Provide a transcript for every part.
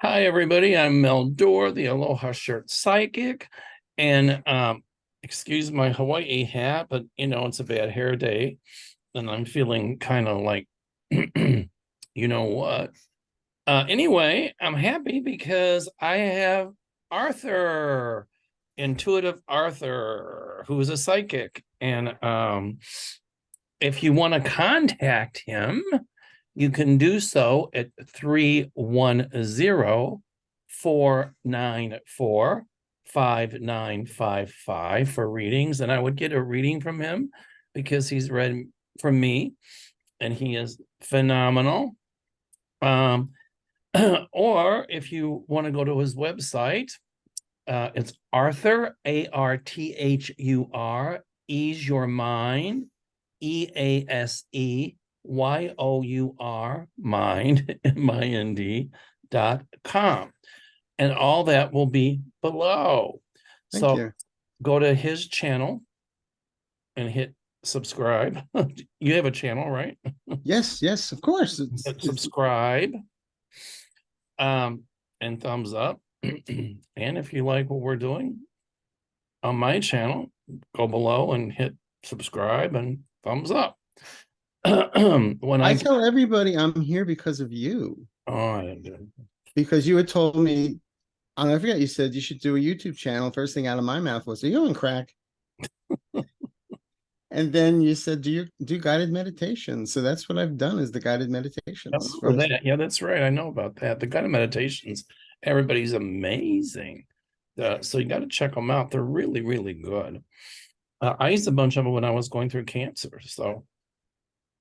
Hi, everybody. I'm Mel Doerr, the Aloha Shirt Psychic. And excuse my Hawaii hat, but it's a bad hair day. And I'm feeling kind of like, you know what? Anyway, I'm happy because I have Arthur, Intuitive Arthur, who is a psychic. And if you want to contact him, you can do so at 310-494-5955 for readings. And I would get a reading from him because he's read from me and he is phenomenal. Or if you want to go to his website, it's Arthur, Arthur, Ease Your Mind, EASEYOUR, mind, MIND.com. And all that will be below. Thank So you. go to his channel and hit subscribe. You have a channel, right? Yes, of course. Hit subscribe. And thumbs up. And if you like what we're doing on my channel, go below and hit subscribe and thumbs up. When I tell everybody I'm here because of you. oh, Because you had told me, I forget, you said you should do a YouTube channel. First thing out of my mouth was, "Are you on crack?" And then you said, "Do you do guided meditations?" So that's what I've done, is the guided meditations. yeah, that's right. I know about that. The guided meditations, everybody's amazing. So you got to check them out. They're really, really good. I used a bunch of them when I was going through cancer. So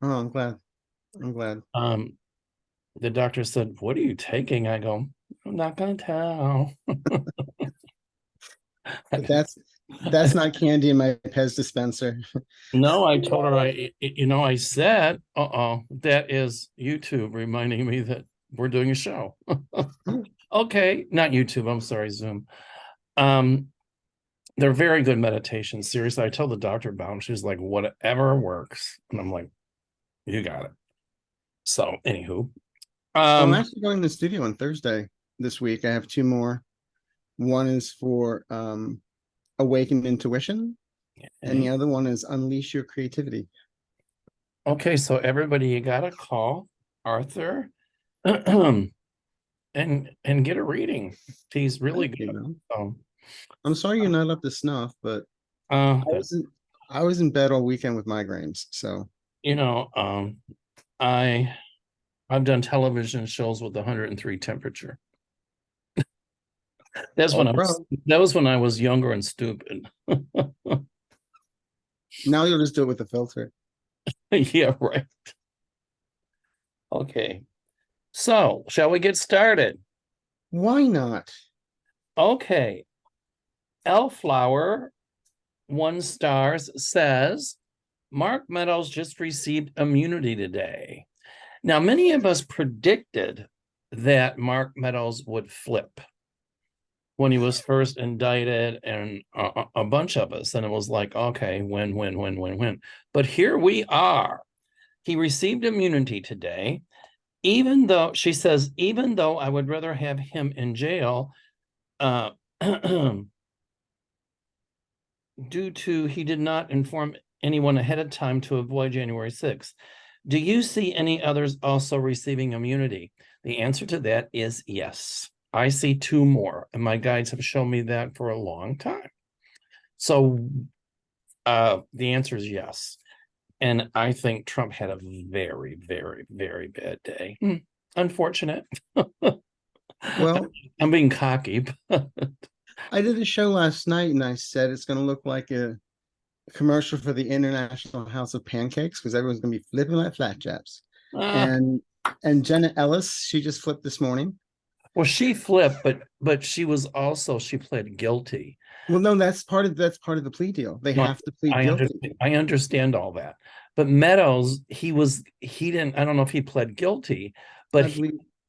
Oh, I'm glad. I'm glad. The doctor said, "What are you taking?" I go, "I'm not gonna tell." But that's not candy in my Pez dispenser. No, I told her I said, that is YouTube reminding me that we're doing a show. Okay, not YouTube, I'm sorry, Zoom. They're very good meditations. Seriously, I told the doctor about them. She's like, whatever works. And I'm like, you got it. So, anywho. Well, I'm actually going to the studio on Thursday this week. I have two more. One is for Awakened Intuition, and the other one is Unleash Your Creativity. Okay, so everybody, you gotta call Arthur and get a reading. He's really Thank good. you. I'm sorry you're not up to snuff, but Uh, I was in bed all weekend with migraines. So you know, I I've done television shows with 103 temperature. That's when oh, bro, that was when I was younger and stupid. now you'll just do it with the filter. Yeah, right. Okay. So, shall we get started? Why not? Okay. Elflower, 1 stars, says Mark Meadows just received immunity today. Now, many of us predicted that Mark Meadows would flip when he was first indicted, and a bunch of us. And it was like, okay, win. But here we are. He received immunity today, even though she says, even though I would rather have him in jail, due to he did not inform anyone ahead of time to avoid January 6th. Do you see any others also receiving immunity? The answer to that is yes. I see 2 more, and my guides have shown me that for a long time. So the answer is yes. And I think Trump had a very, very, very bad day. Unfortunate. Well, I'm being cocky. I did a show last night and I said it's going to look like a commercial for the International House of Pancakes because everyone's going to be flipping like flapjacks. And Jenna Ellis, she just flipped this morning. Well, she flipped, but she pled guilty. Well, no, that's part of the plea deal. They No, have to plead guilty. I understand all that. But Meadows, he didn't, I don't know if he pled guilty, but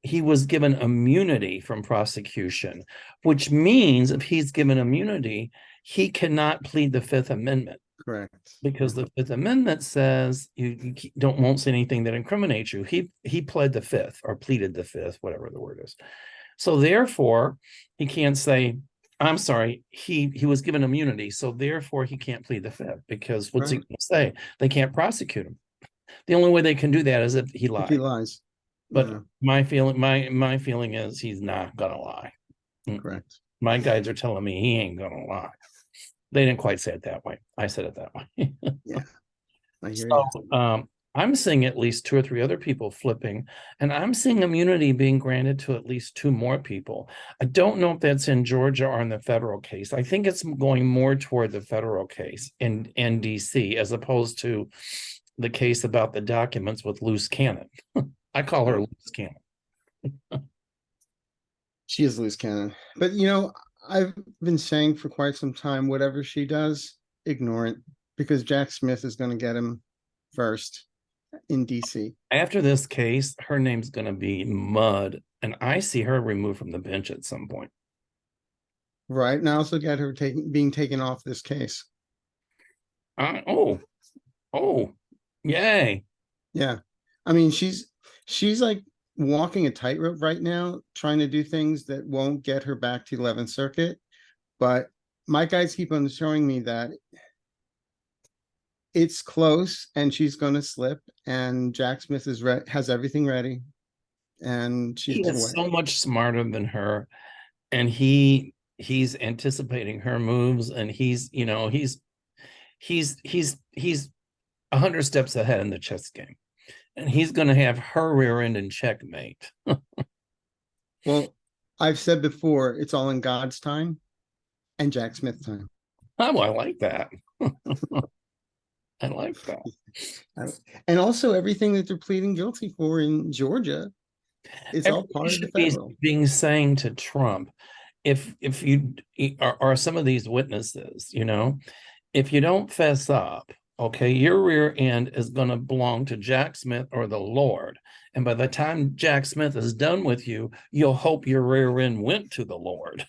he was given immunity from prosecution, which means if he's given immunity, he cannot plead the Fifth Amendment. Correct. Because the Fifth Amendment says you won't say anything that incriminates you. He pled the Fifth or pleaded the Fifth, whatever the word is. So therefore, he can't say, I'm sorry, he was given immunity. So therefore he can't plead the fifth, because what's he Right. going to say? They can't prosecute him. The only way they can do that is if he If he lied. lies. But Yeah, my feeling is he's not gonna lie. correct. My guides are telling me he ain't gonna lie. They didn't quite say it that way. I said it that way. Yeah, I hear you. So I'm seeing at least two or three other people flipping, and I'm seeing immunity being granted to at least two more people. I don't know if that's in Georgia or in the federal case. I think it's going more toward the federal case in DC, as opposed to the case about the documents with loose cannon. I call her Yeah. loose cannon. She is loose cannon. But I've been saying for quite some time, whatever she does, ignore it, because Jack Smith is going to get him first in DC. After this case, her name's going to be mud, and I see her removed from the bench at some point. Right. And I also get her being taken off this case. Oh, oh, yay. Yeah. I mean, she's like walking a tightrope right now, trying to do things that won't get her back to 11th Circuit. But my guys keep on showing me that it's close and she's going to slip, and Jack Smith has everything ready, and she's He going to is win. so much smarter than her, and he's anticipating her moves, and he's 100 steps ahead in the chess game, and he's going to have her rear end in checkmate. Well, I've said before, it's all in God's time and Jack Smith time. Oh, I like that. I like that. And also everything that they're pleading guilty for in Georgia, it's all Everybody part of the should be federal. being saying to Trump, if you are some of these witnesses, if you don't fess up, okay, your rear end is going to belong to Jack Smith or the Lord. And by the time Jack Smith is done with you, you'll hope your rear end went to the Lord.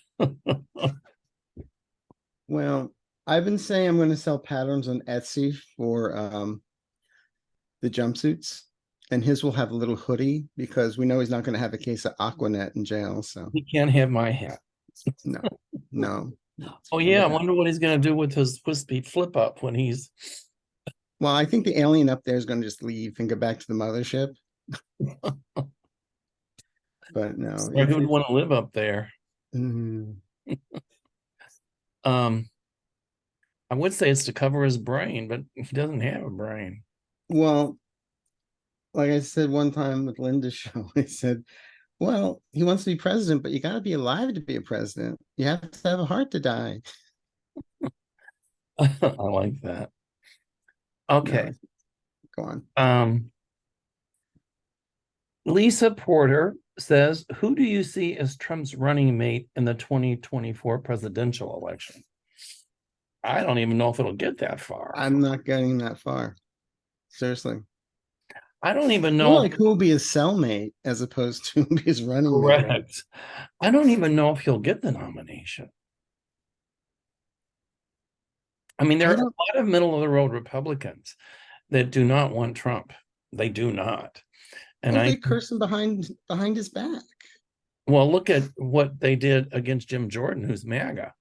Well, I've been saying I'm going to sell patterns on Etsy for the jumpsuits, and his will have a little hoodie because we know he's not going to have a case of Aquanet in jail. So He can't have my hat. no, no. Oh Don't yeah, I look at it. wonder what he's going to do with his wispy flip up when he's. Well, I think the alien up there is going to just leave and go back to the mothership. But no, Or who would want to live up there? mm, Um, I would say it's to cover his brain, but he doesn't have a brain. well, like I said one time with Linda's show, I said, well, he wants to be president, but you got to be alive to be a president. You have to have a heart to die. I like that. No, Okay. go on. Lisa Porter says, who do you see as Trump's running mate in the 2024 presidential election? I don't even know if it'll get that far. I'm not getting that far. Seriously. I don't even More know. like who will be his cellmate as opposed to his running mate, right? Correct. I don't even know if he'll get the nomination. I mean, there I are a don't. lot of middle of the road Republicans that do not want Trump. They do not. And Oh, they curse him behind his back. well, look at what they did against Jim Jordan, who's MAGA.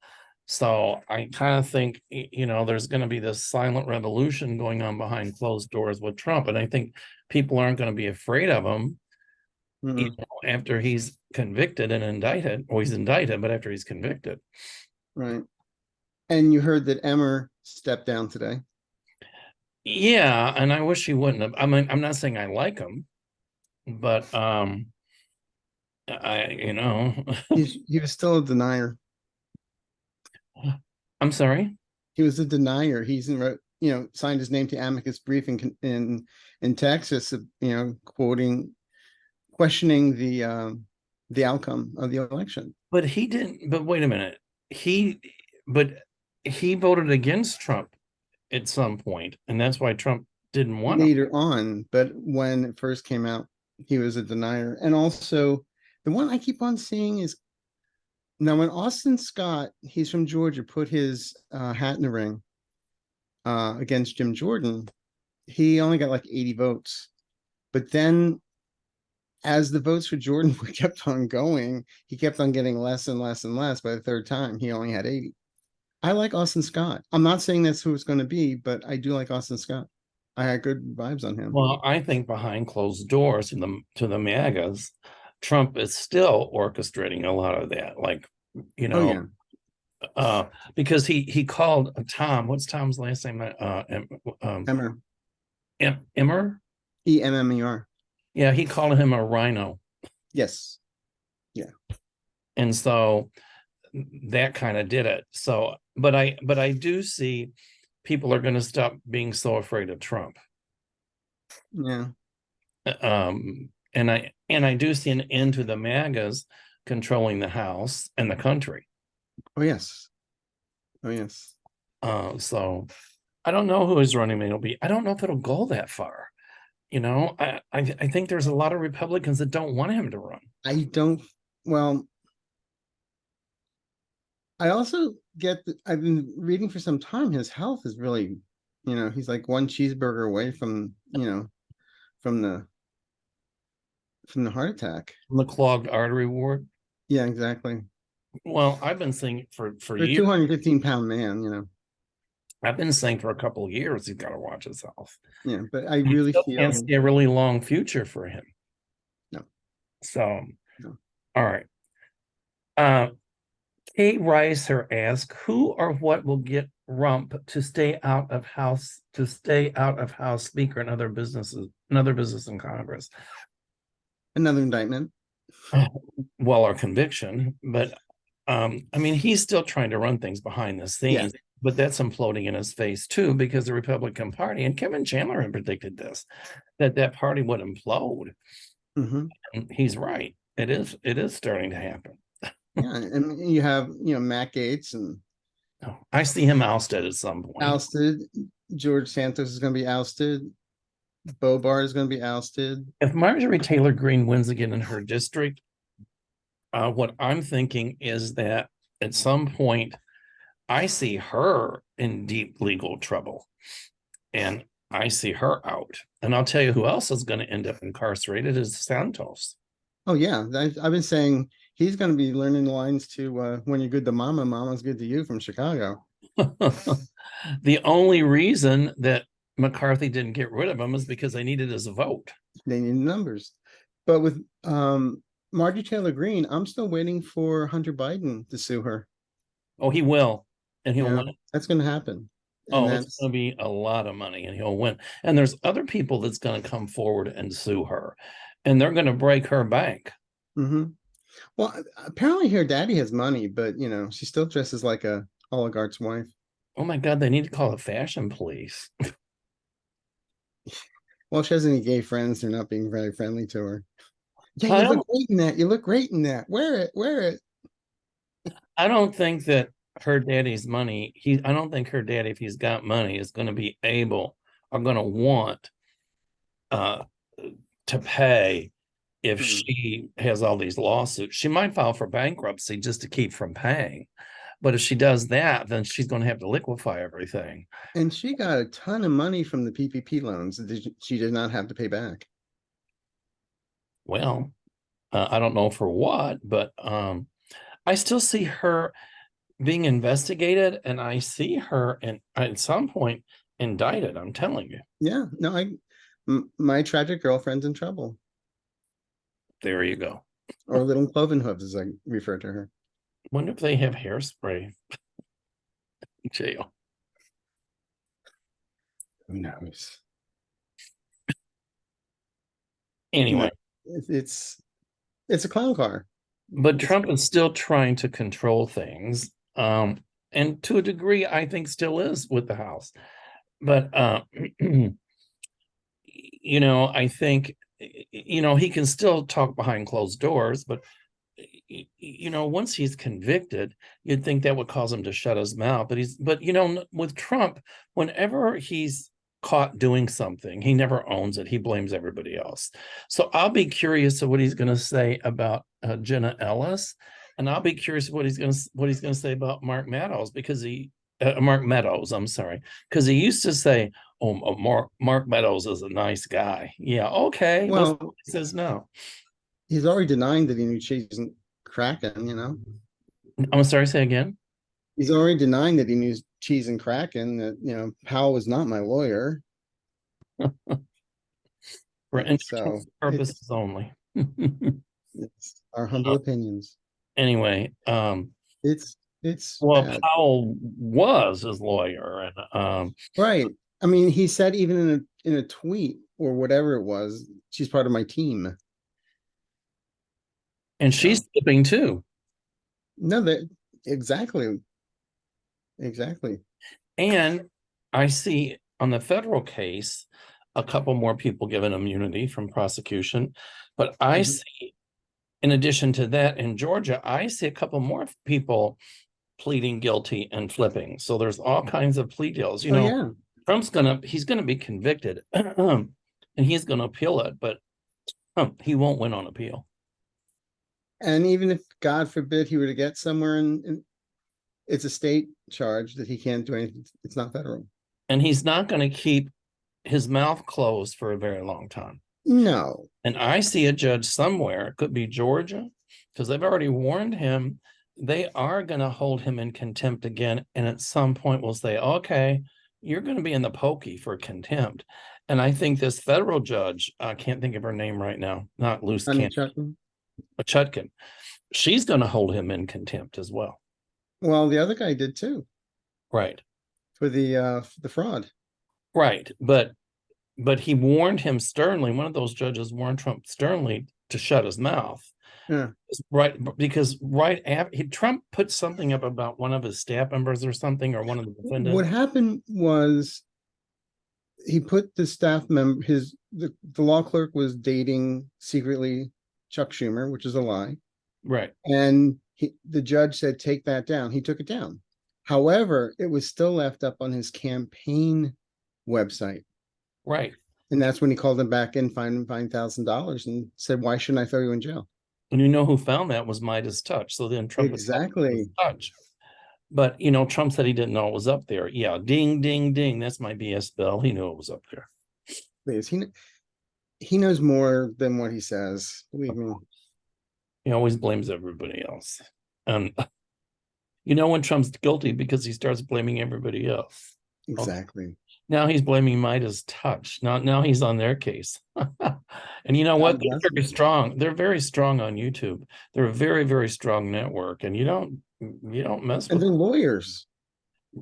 So I kind of think, there's going to be this silent revolution going on behind closed doors with Trump. And I think people aren't going to be afraid of him, after he's convicted and indicted. Or he's indicted, but after he's convicted. Right. And you heard that Emmer stepped down today. Yeah, and I wish he wouldn't have. I mean, I'm not saying I like him, but He was still a denier. I'm sorry. He was a denier. He's signed his name to amicus brief in Texas, questioning the outcome of the election. But he didn't. But wait a minute. But he voted against Trump at some point, and that's why Trump didn't want him. Later on, but when it first came out, he was a denier. And also, the one I keep on seeing is now when Austin Scott, he's from Georgia, put his hat in the ring against Jim Jordan, he only got like 80 votes. But then as the votes for Jordan kept on going, he kept on getting less and less and less. By the third time, he only had 80. I like Austin Scott. I'm not saying that's who it's going to be, but I do like Austin Scott. I had good vibes on him. Well, I think behind closed doors to the MAGAs, Trump is still orchestrating a lot of that. Like, you Oh know, yeah, because he called Tom. What's Tom's last name? Emmer, Emmer. Emmer. Yeah, he called him a rhino, Yes, yeah. and so that kind of did it. So, but I do see people are going to stop being so afraid of Trump. Yeah. And I do see an end to the MAGAs controlling the House and the country. Oh yes. Oh yes. So I don't know who his running mate will be. I don't know if it'll go that far. I think there's a lot of Republicans that don't want him to run. I don't. Well, I also get that I've been reading for some time. His health is really, he's like one cheeseburger away from, from the from the heart attack. The clogged artery ward. Yeah, exactly. Well, I've been saying for For a years. 215-pound man. I've been saying for a couple of years he's got to watch his health. Yeah, but I I really still can't feel see a really long future for him. no, So, no. all right. Uh, Kate Reiser asks, who or what will get Rump to stay out of House Speaker and other business in Congress? Another indictment. Well, our conviction, but I mean, he's still trying to run things behind the scenes, but that's imploding in his face too, because the Republican Party and Kevin Chandler had predicted this, that party would implode. Mm-hmm. And he's right. It is starting to happen. Yeah, and you have Matt Gaetz and I see him ousted at some point. ousted. George Santos is going to be ousted. Bobar is going to be ousted. If Marjorie Taylor Greene wins again in her district, what I'm thinking is that at some point, I see her in deep legal trouble, and I see her out. And I'll tell you who else is going to end up incarcerated is Santos. Oh yeah, I've been saying he's going to be learning the lines to "When you're good to Mama, Mama's good to you" from Chicago. The only reason that McCarthy didn't get rid of him is because they needed his vote. They need numbers, but with Marjorie Taylor Greene, I'm still waiting for Hunter Biden to sue her. Oh, he will, and he'll Yeah, win. that's going to happen. And Oh, it's going to be a lot of money, and he'll win. And there's other people that's going to come forward and sue her, and they're going to break her bank. Mm-hmm. Well, apparently her daddy has money, but she still dresses like a oligarch's wife. Oh my God, they need to call the fashion police. Well, she has any gay friends, they're not being very friendly to her. Yeah, I you look don't, great in that. You look great in that. Wear it, wear it. I don't think that her daddy's money, I don't think her daddy, if he's got money, is going to be able or going to want uh, to pay if she has all these lawsuits. She might file for bankruptcy just to keep from paying. But if she does that, then she's going to have to liquefy everything. And she got a ton of money from the PPP loans that she did not have to pay back. Well, I don't know for what, but I still see her being investigated, and I see her at some point indicted. I'm telling you. Yeah, no, my tragic girlfriend's in trouble, There you go. or little cloven hooves, as I refer to her. Wonder if they have hairspray in jail. Who knows? Anyway, It's a clown car. but Trump is still trying to control things. And to a degree, I think still is with the House. But I think he can still talk behind closed doors, but once he's convicted, you'd think that would cause him to shut his mouth. But with Trump, whenever he's caught doing something, he never owns it. He blames everybody else. So I'll be curious of what he's going to say about Jenna Ellis, and I'll be curious what he's going to say about Mark Meadows, because Mark Meadows, I'm sorry, because he used to say, "Oh, Mark Meadows is a nice guy." Yeah, okay. Well, he says no. He's already denying that he knew cheese and Kraken, I'm sorry, say again. He's already denying that he knew cheese and Kraken, that, Powell was not my lawyer. For So entertainment purposes only. it's our humble opinions. Anyway, It's well, bad. Powell was his lawyer, and Right. I mean, he said even in a tweet or whatever it was, she's part of my team. she's So slipping too. no, that exactly. Exactly. And I see on the federal case a couple more people given immunity from prosecution, but I Mhm. see, in addition to that, in Georgia, I see a couple more people pleading guilty and flipping. So there's all kinds of plea deals. Oh yeah. He's gonna be convicted, and he's gonna appeal it, but he won't win on appeal. And even if God forbid he were to get somewhere it's a state charge that he can't do anything. It's not federal. And he's not going to keep his mouth closed for a very long time. No. And I see a judge somewhere, it could be Georgia, because they've already warned him they are going to hold him in contempt again. And at some point will say, okay, you're going to be in the pokey for contempt. And I think this federal judge, I can't think of her name right now, not loose Honey cannon, Chutkan. Chutkin, she's going to hold him in contempt as well. Well, the other guy did too Right. for the fraud. Right. But he warned him sternly. One of those judges warned Trump sternly to shut his mouth. Yeah. Right, because right after Trump put something up about one of his staff members or something, or one of the What defendants. happened was he put the staff member the law clerk was dating secretly Chuck Schumer, which is a lie. Right, And the judge said, take that down. He took it down. However, it was still left up on his campaign website. right. And that's when he called him back in, fined him $5,000 and said, why shouldn't I throw you in jail? And you know who found that was Midas Touch. So then Trump was Exactly. Touch. But Trump said he didn't know it was up there. Yeah, ding, ding, ding. That's my BS bell. He knew it was up there. Please. He knows more than what he says. Believe me. He always blames everybody else. And when Trump's guilty because he starts blaming everybody else. Okay. Exactly. Now he's blaming Midas Touch. Now he's on their case. And you know what? God bless They're very him. strong. They're very strong on YouTube. They're a very, very strong network. And you don't mess And with they're them. lawyers.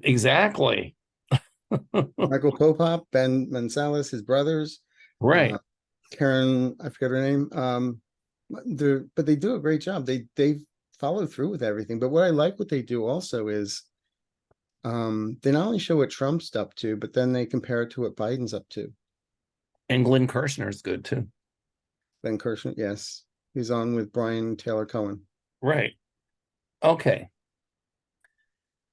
Exactly. Michael Popop, Ben Mansalis, his brothers, Right. uh, Karen, I forget her name. But they do a great job. They follow through with everything. But what I like what they do also is they not only show what Trump's up to, but then they compare it to what Biden's up to. And Glenn Kirshner is good too. Ben Kirshner, yes, he's on with Brian Taylor Cohen. Right. Okay.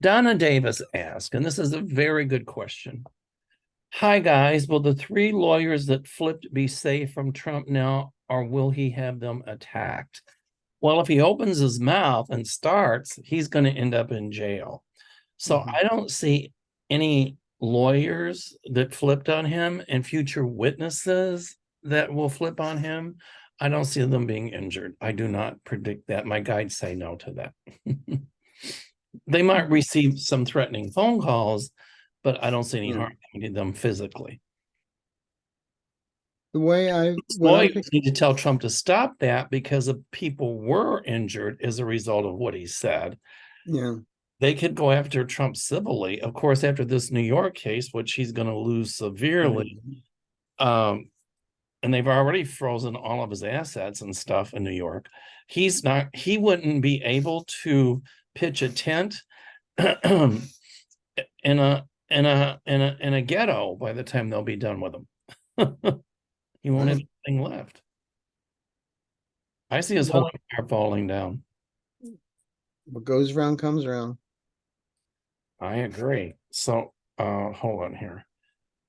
Donna Davis asked, and this is a very good question. Hi, guys. Will the three lawyers that flipped be safe from Trump now, or will he have them attacked? Well, if he opens his mouth and starts, he's going to end up in jail. So I don't see any lawyers that flipped on him and future witnesses that will flip on him. I don't see them being injured. I do not predict that. My guides say no to that. They might receive some threatening phone calls, but I don't see any harm coming to them physically. The way what I'm Lawyers need to tell Trump to stop that because of people were injured as a result of what he said. yeah. They could go after Trump civilly. Of course, after this New York case, which he's going to lose severely, and they've already frozen all of his assets and stuff in New York. He wouldn't be able to pitch a tent in a ghetto by the time they'll be done with him. He won't have anything left. I see his whole empire falling down. What goes around comes around. I agree. So hold on here.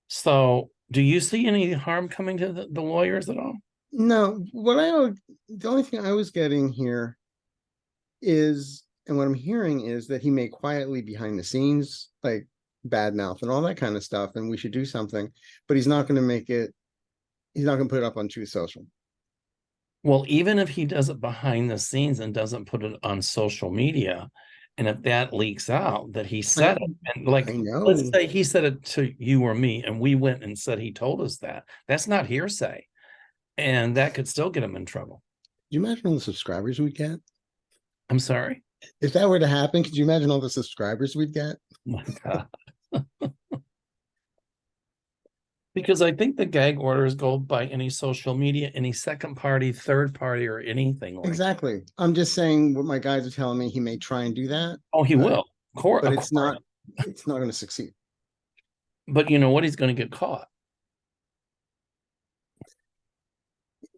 So do you see any harm coming to the lawyers at all? No, the only thing I was getting here is, and what I'm hearing is that he may quietly behind the scenes, like bad mouth and all that kind of stuff, and we should do something, but he's not going to put it up on Truth Social. Well, even if he does it behind the scenes and doesn't put it on social media, and if that leaks out that he I said it, and like, I let's know. say he said it to you or me, and we went and said he told us that, that's not hearsay. And that could still get him in trouble. Do you imagine all the subscribers we get? I'm sorry. If that were to happen, could you imagine all the subscribers we'd get? My God. Because I think the gag orders go by any social media, any second party, third party, or anything like that. Exactly. I'm just saying what my guys are telling me. He may try and do that, Oh, he but will. Court, but of it's course. not going to succeed. But you know what? He's going to get caught.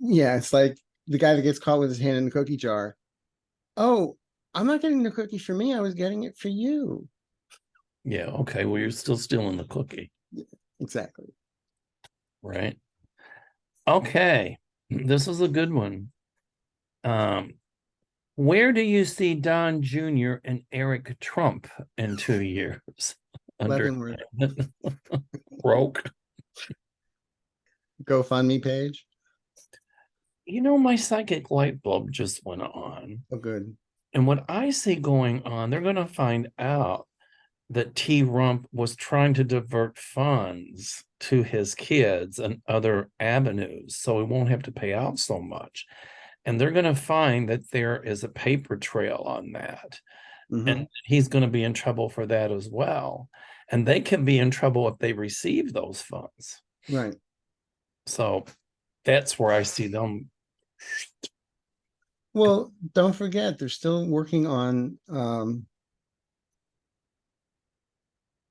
Yeah, it's like the guy that gets caught with his hand in the cookie jar. Oh, I'm not getting the cookie for me. I was getting it for you. Yeah. Okay. Well, you're still stealing the cookie, Exactly. right? Okay. This is a good one. Um, where do you see Don Jr. and Eric Trump in 2 years? Under Leavenworth broke. GoFundMe page. You know, my psychic light bulb just went on. Oh, good. And what I see going on, they're going to find out that T. Rump was trying to divert funds to his kids and other avenues so he won't have to pay out so much. And they're going to find that there is a paper trail on that. Mm-hmm. And he's going to be in trouble for that as well. And they can be in trouble if they receive those funds. Right. So that's where I see them. Well, don't forget, they're still working on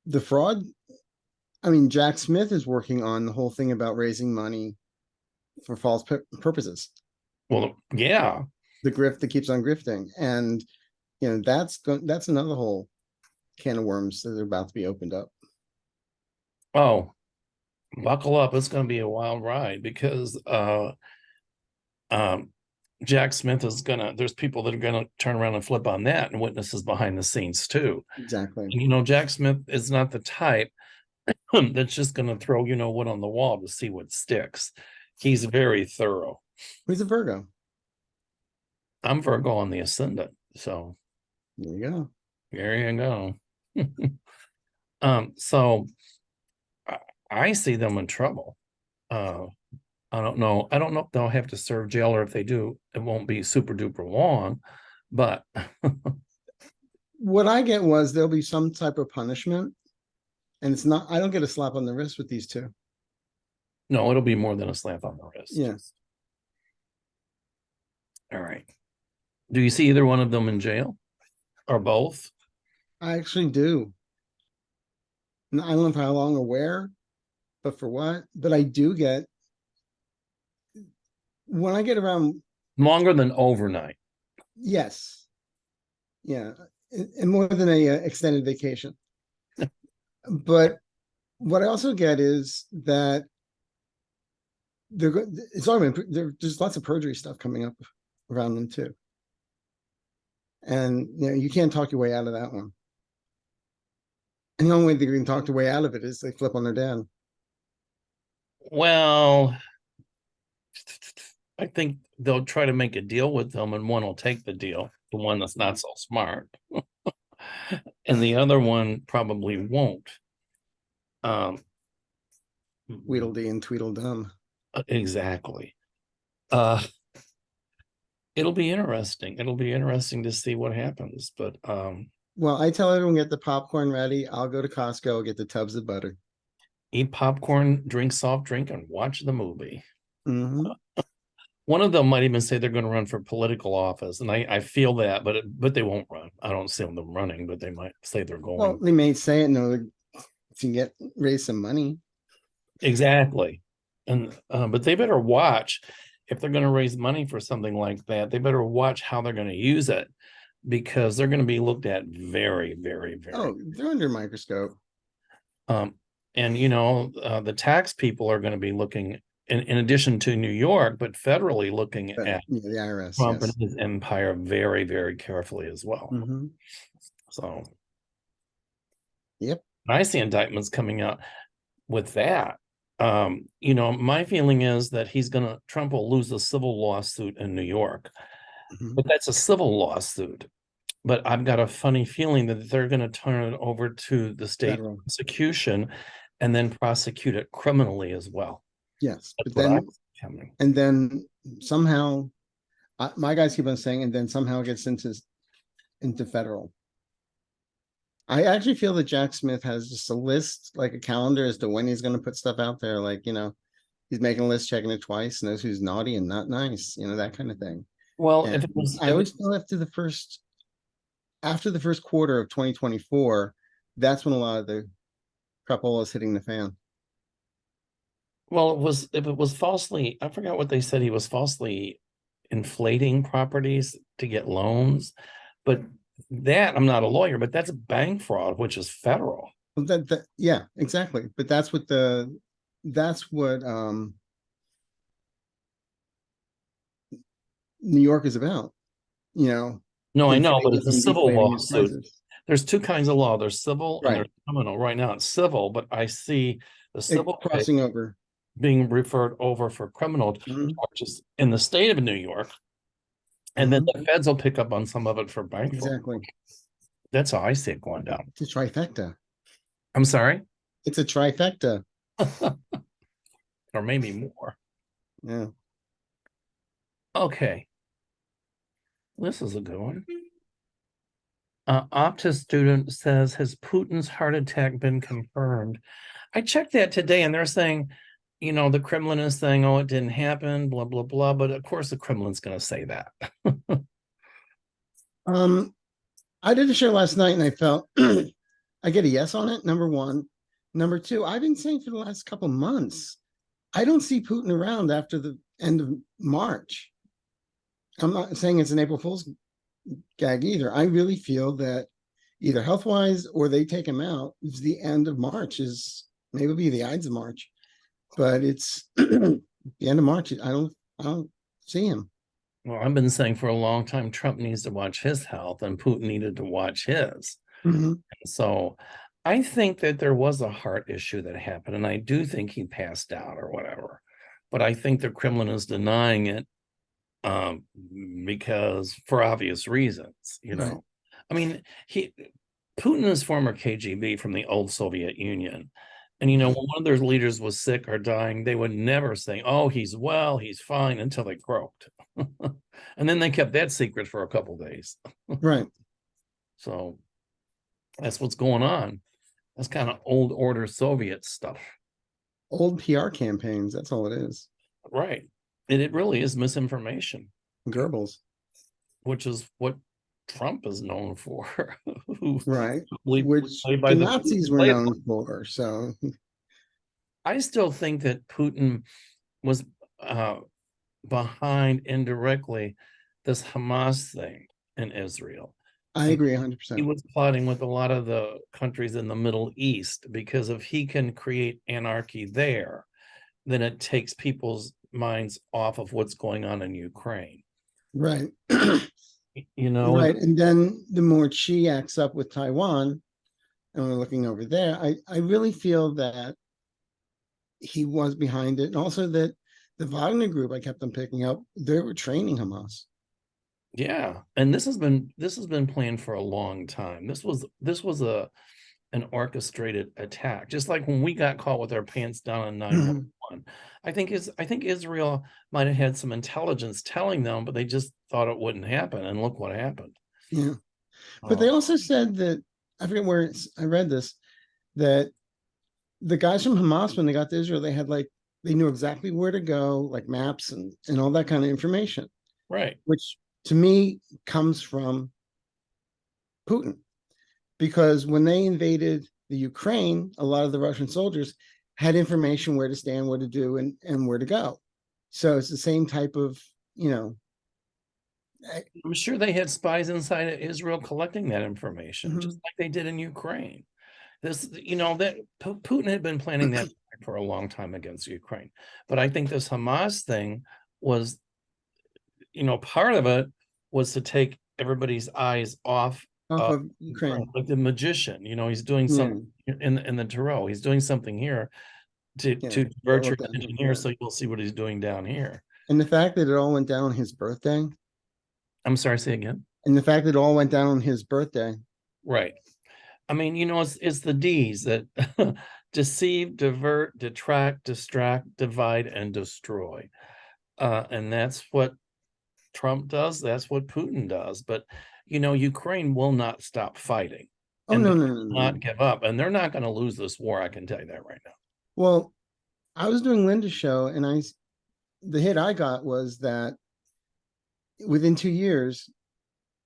the fraud. I mean, Jack Smith is working on the whole thing about raising money for false purposes. Well, yeah. The grift that keeps on grifting, and that's another whole can of worms that are about to be opened up. Oh, buckle up. It's going to be a wild ride because um, Jack Smith is gonna, there's people that are gonna turn around and flip on that and witnesses behind the scenes too. Exactly. And you know, Jack Smith is not the type that's just gonna throw, you know what, on the wall to see what sticks. He's very thorough. He's a Virgo. I'm Virgo on the ascendant, so There you go. there you go. So I see them in trouble. Uh, I don't know. I don't know if they'll have to serve jail, or if they do, it won't be super duper long. But What I get was there'll be some type of punishment, and it's not. I don't get a slap on the wrist with these two. no, it'll be more than a slap on the wrist. Yes, All right. Do you see either one of them in jail or both? I actually do. And I don't know for how long or where, but for what. But I do get when I get around. Longer than overnight. Yes, yeah, and more than a extended vacation. But what I also get is that it's all there's lots of perjury stuff coming up around them too, and you can't talk your way out of that one. And the only way they can talk their way out of it is they flip on their dad. Well, I think they'll try to make a deal with them, and one will take the deal, the one that's not so smart. And the other one probably won't. Tweedledee and Tweedledum. Exactly. It'll be interesting. It'll be interesting to see what happens. But Well, I tell everyone get the popcorn ready. I'll go to Costco, get the tubs of butter. eat popcorn, drink soft drink, and watch the movie. Mm-hmm. One of them might even say they're going to run for political office, and I feel that, but they won't run. I don't see them running, but they might say they're going. Well, they may say it to raise some money. Exactly, and but they better watch if they're going to raise money for something like that. They better watch how they're going to use it, because they're going to be looked at very, very, very. Oh, they're under a microscope. And you know, the tax people are going to be looking, in addition to New York, but federally looking at the IRS, Trump yes. and his empire very, very carefully as well. Mm-hmm. So, yep. I see indictments coming out with that. my feeling is that Trump will lose a civil lawsuit in New York, Mhm. but that's a civil lawsuit. But I've got a funny feeling that they're going to turn it over to the state Federal. prosecution and then prosecute it criminally as well. Yes, That's but what I'm then coming. and then somehow my guys keep on saying, and then somehow it gets into federal. I actually feel that Jack Smith has just a list, like a calendar as to when he's going to put stuff out there. Like, he's making a list, checking it twice, knows who's naughty and not nice, that kind of thing. Well, And I always feel after the first quarter of 2024, that's when a lot of the crapola is hitting the fan. well, if it was falsely, I forgot what they said, he was falsely inflating properties to get loans, but that I'm not a lawyer, but that's bank fraud, which is federal. Well, yeah, exactly. But that's what New York is about, you know, No, I know, but it's a and civil deflating his lawsuit. prices. There's two kinds of law. There's civil and Right. there's criminal. Right now it's civil, but I see the civil case Crossing over. being referred over for criminal Mhm, charges in the state of New York. And then mhm. the feds will pick up on some of it for bank fraud. Exactly. That's how I see it going down. It's a trifecta. I'm sorry, It's a trifecta. or maybe more. Yeah. Okay, this is a good one. Optus student says, has Putin's heart attack been confirmed? I checked that today and they're saying, the Kremlin is saying, oh, it didn't happen, blah, blah, blah. But of course, the Kremlin's going to say that. Um, I did a show last night and I felt I get a yes on it, number one. Number two, I've been saying for the last couple months, I don't see Putin around after the end of March. I'm not saying it's an April Fool's gag either. I really feel that either health wise or they take him out. It's the end of March, is maybe it'll be the Ides of March, but it's the end of March. I don't see him. Well, I've been saying for a long time, Trump needs to watch his health and Putin needed to watch his. Mhm. So I think that there was a heart issue that happened, and I do think he passed out or whatever. But I think the Kremlin is denying it because for obvious reasons, Right. I mean, Putin is former KGB from the old Soviet Union. And when one of their leaders was sick or dying, they would never say, oh, he's well, he's fine, until they croaked. And then they kept that secret for a couple days. Right. So that's what's going on. That's kind of old order Soviet stuff. Old PR campaigns. That's all it is. Right. And it really is misinformation, Goebbels. which is what Trump is known for. Who Right. Which played by the the Nazis were known for. So, I still think that Putin was behind indirectly this Hamas thing in Israel. I And agree he 100%. was plotting with a lot of the countries in the Middle East, because if he can create anarchy there, then it takes people's minds off of what's going on in Ukraine. Right. And Right. And then the more Xi acts up with Taiwan, and we're looking over there, I really feel that he was behind it. And also that the Wagner group I kept on picking up, they were training Hamas. yeah, and this has been planned for a long time. This was an orchestrated attack, just like when we got caught with our pants down on 9/11. I think Israel might have had some intelligence telling them, but they just thought it wouldn't happen, and look what happened. Yeah. But they also said that, I forget where I read this, that the guys from Hamas, when they got to Israel, they knew exactly where to go, like maps and all that kind of information, Right. which to me comes from Putin. Because when they invaded the Ukraine, a lot of the Russian soldiers had information where to stand, what to do, and where to go. So it's the same type of, I'm sure they had spies inside of Israel collecting that information, just Mhm. like they did in Ukraine. That Putin had been planning that for a long time against Ukraine. But I think this Hamas thing was, part of it was to take everybody's eyes off Off of Ukraine. like the magician. He's doing Yeah. something in the Tarot. He's doing something here. Yeah, to don't divert your look down attention here. here, so you'll see what he's doing down here. And the fact that it all went down on his birthday, I'm sorry, say again. and the fact that it all went down on his birthday. Right. I mean, it's the D's that deceive, divert, detract, distract, divide, and destroy. And that's what Trump does. That's what Putin does. But Ukraine will not stop fighting, Oh and no, they no, no, will no, not no. give up. And they're not going to lose this war. I can tell you that right now. Well, I was doing Linda's show, and the hit I got was that within 2 years,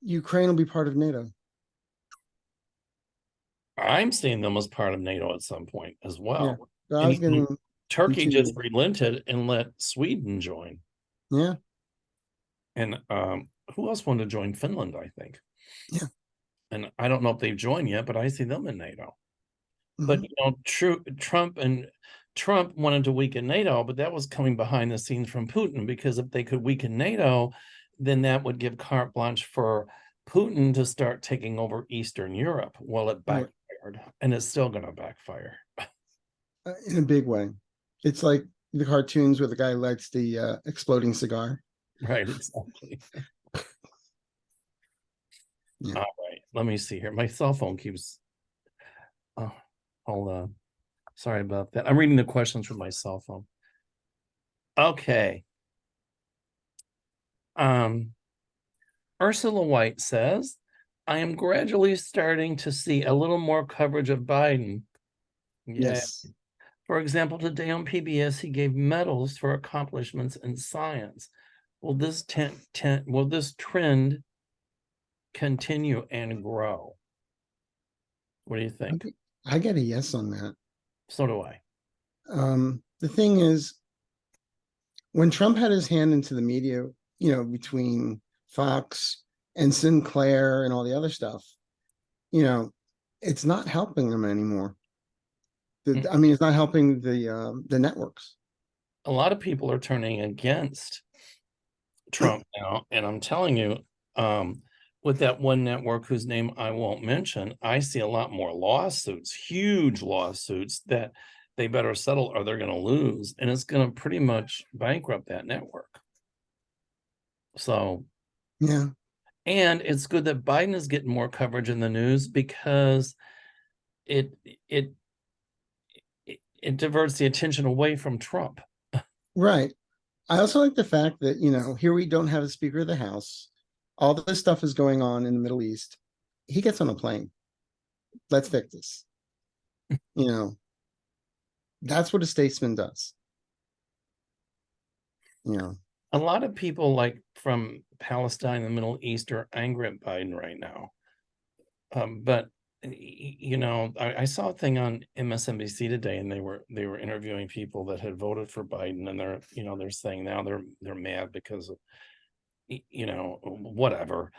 Ukraine will be part of NATO. I'm seeing them as part of NATO at some point as Yeah, well. so I And was getting in Turkey two just years. relented and let Sweden join. Yeah, And who else wanted to join? Finland, I think. yeah. And I don't know if they've joined yet, but I see them in NATO. But Hmm. Trump wanted to weaken NATO, but that was coming behind the scenes from Putin, because if they could weaken NATO, then that would give carte blanche for Putin to start taking over Eastern Europe. Well, it Right. backfired, and it's still going to backfire. In a big way. It's like the cartoons where the guy lights the exploding cigar. Right, exactly. Yeah. All right, let me see here. My cell phone keeps. Oh, hold on. Sorry about that. I'm reading the questions from my cell phone. Okay. Um, Ursula White says, I am gradually starting to see a little more coverage of Biden. Yeah. Yes. For example, today on PBS, he gave medals for accomplishments in science. Will this trend continue and grow? What do you think? I get a yes on that. So do I. The thing is, when Trump had his hand into the media, between Fox and Sinclair and all the other stuff, you know, it's not helping them anymore. I mean, it's not helping the networks. A lot of people are turning against Trump now, and I'm telling you, with that one network whose name I won't mention, I see a lot more lawsuits, huge lawsuits that they better settle or they're going to lose, and it's going to pretty much bankrupt that network. So, Yeah, and it's good that Biden is getting more coverage in the news, because it it it diverts the attention away from Trump. right. I also like the fact that, here we don't have a Speaker of the House. All this stuff is going on in the Middle East. He gets on a plane. Let's fix this. You know, that's what a statesman does. You know, A lot of people like from Palestine and the Middle East are angry at Biden right now. But I saw a thing on MSNBC today, and they were interviewing people that had voted for Biden, and they're saying now they're mad because of whatever.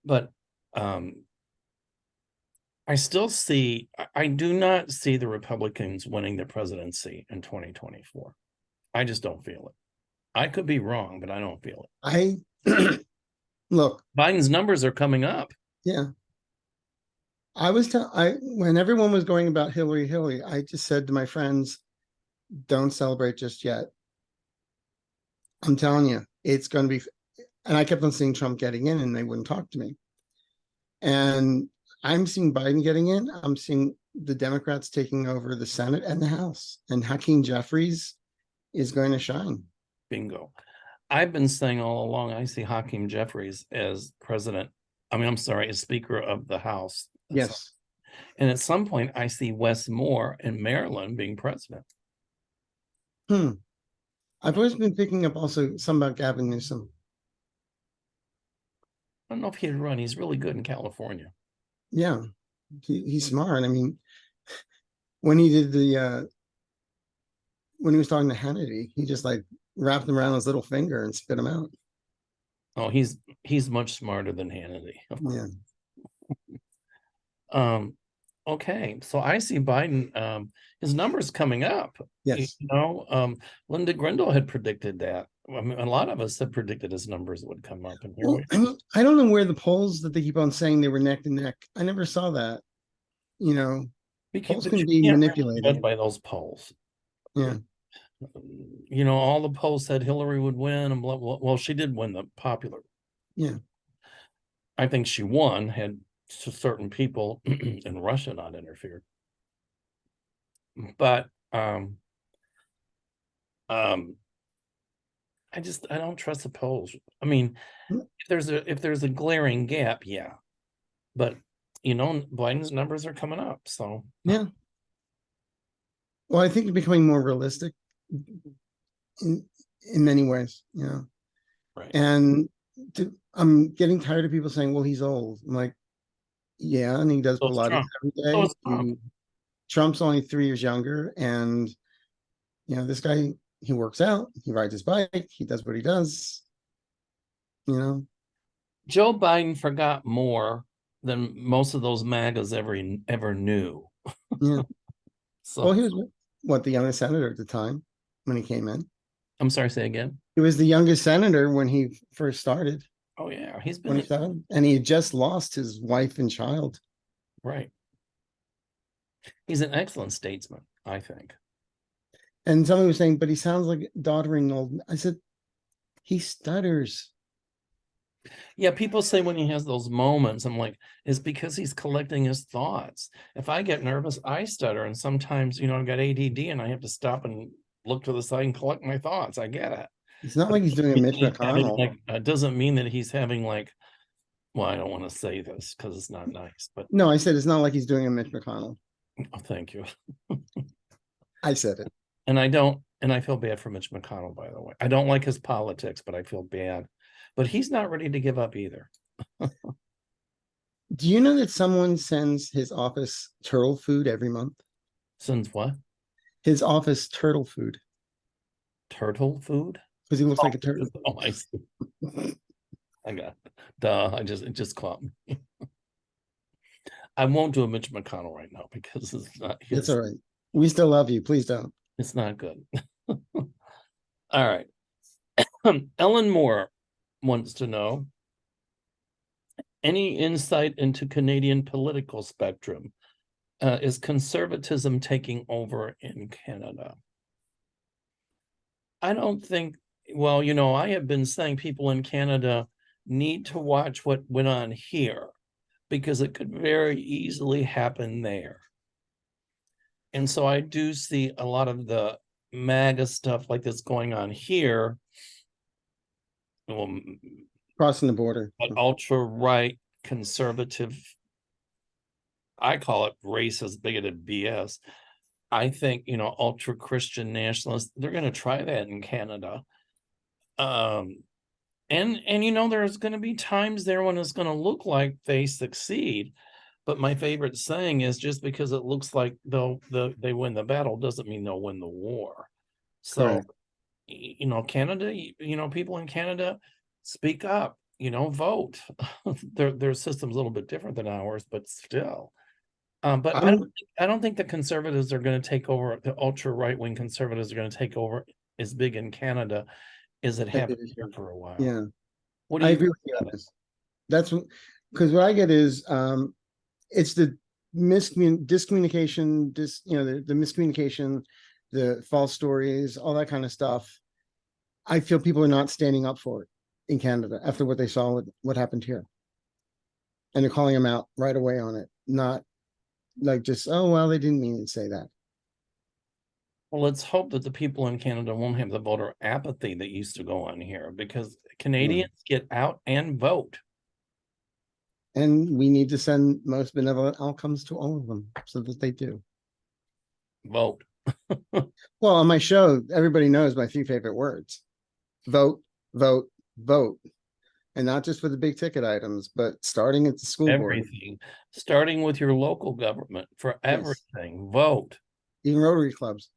But I do not see the Republicans winning the presidency in 2024. I just don't feel it. I could be wrong, but I don't feel it. I look, Biden's numbers are coming up. yeah. When everyone was going about Hillary, I just said to my friends, don't celebrate just yet. I'm telling you, it's going to be, and I kept on seeing Trump getting in and they wouldn't talk to me. And I'm seeing Biden getting in. I'm seeing the Democrats taking over the Senate and the House, and Hakeem Jeffries is going to shine. Bingo. I've been saying all along, I see Hakeem Jeffries as president. I mean, I'm sorry, as Speaker of the House. Yes. And at some point, I see Wes Moore in Maryland being president. I've always been picking up also some about Gavin Newsom. I don't know if he'd run. He's really good in California. Yeah, he's smart. I mean, when he did when he was talking to Hannity, he just like wrapped him around his little finger and spit him out. Oh, he's much smarter than Hannity. Yeah. Okay, so I see Biden, his numbers coming up. Yes. Linda Grindle had predicted that. I mean, a lot of us had predicted his numbers would come up, and here Well, I mean, I don't know where the polls that they keep on saying they were neck to neck. I never saw that. Polls can be you can't really manipulated. judge by those polls. Yeah. You know, all the polls said Hillary would win, and well, she did win the popular. Yeah. I think she won had certain people in Russia not interfered. But I don't trust the polls. I mean, if there's a glaring gap, yeah. But you know, Biden's numbers are coming up, so Yeah. Well, I think it's becoming more realistic in many ways, you know. right. And I'm getting tired of people saying, "Well, he's old." I'm like, yeah, and he does So it's Pilates Trump. every So day. it's Trump. Trump's only 3 years younger, and you know, this guy, he works out, he rides his bike, he does what he does, you know. Joe Biden forgot more than most of those MAGAs ever knew. Yeah. Well, So he was what, the youngest senator at the time when he came in. I'm sorry, say again. He was the youngest senator when he first started, Oh yeah, he's been 27, and he had just lost his wife and child. right. He's an excellent statesman, I think. And somebody was saying, but he sounds like doddering old. I said, he stutters. Yeah, people say when he has those moments, I'm like, it's because he's collecting his thoughts. If I get nervous, I stutter. And sometimes, you know, I've got ADD and I have to stop and look to the side and collect my thoughts. I get it. It's not like he's doing a Mitch McConnell. It doesn't mean that he's having like, well, I don't want to say this because it's not nice, but No, I said it's not like he's doing a Mitch McConnell. oh, thank you. I said it. And I feel bad for Mitch McConnell, by the way. I don't like his politics, but I feel bad. But he's not ready to give up either. Do you know that someone sends his office turtle food every month? Since what? His office turtle food. Turtle food? Because he looks like a turtle. Oh, I see. I got it. Duh. It just caught me. I won't do a Mitch McConnell right now because it's not his. It's all right. We still love you. Please don't. It's not good. All right. Ellen Moore wants to know any insight into Canadian political spectrum. Is conservatism taking over in Canada? I don't think, well, you know, I have been saying people in Canada need to watch what went on here because it could very easily happen there. And so I do see a lot of the MAGA stuff like this going on here. Well, Crossing the border. ultra right conservative, I call it racist, bigoted BS. I think, you know, ultra Christian nationalists, they're going to try that in Canada. And you know, there's going to be times there when it's going to look like they succeed. But my favorite saying is just because it looks like they win the battle doesn't mean they'll win the war. So, Correct. you know, Canada, you know, people in Canada speak up, you know, vote. Their system's a little bit different than ours, but still. But I don't think the conservatives are going to take over. The ultra right wing conservatives are going to take over as big in Canada as it happened here for a while. Yeah, What do I you agree with you on this. That's because what I get is it's the discommunication, you know, the miscommunication, the false stories, all that kind of stuff. I feel people are not standing up for it in Canada after what they saw with what happened here, and they're calling them out right away on it, not like just, oh well, they didn't mean to say that. Well, let's hope that the people in Canada won't have the voter apathy that used to go on here because Canadians get out and vote. And we need to send most benevolent outcomes to all of them so that they do. Vote. Well, on my show, everybody knows my 3 favorite words: vote, vote, vote. And not just for the big ticket items, but starting at the school board. Everything. Starting with your local government for everything. Vote. Even Rotary clubs.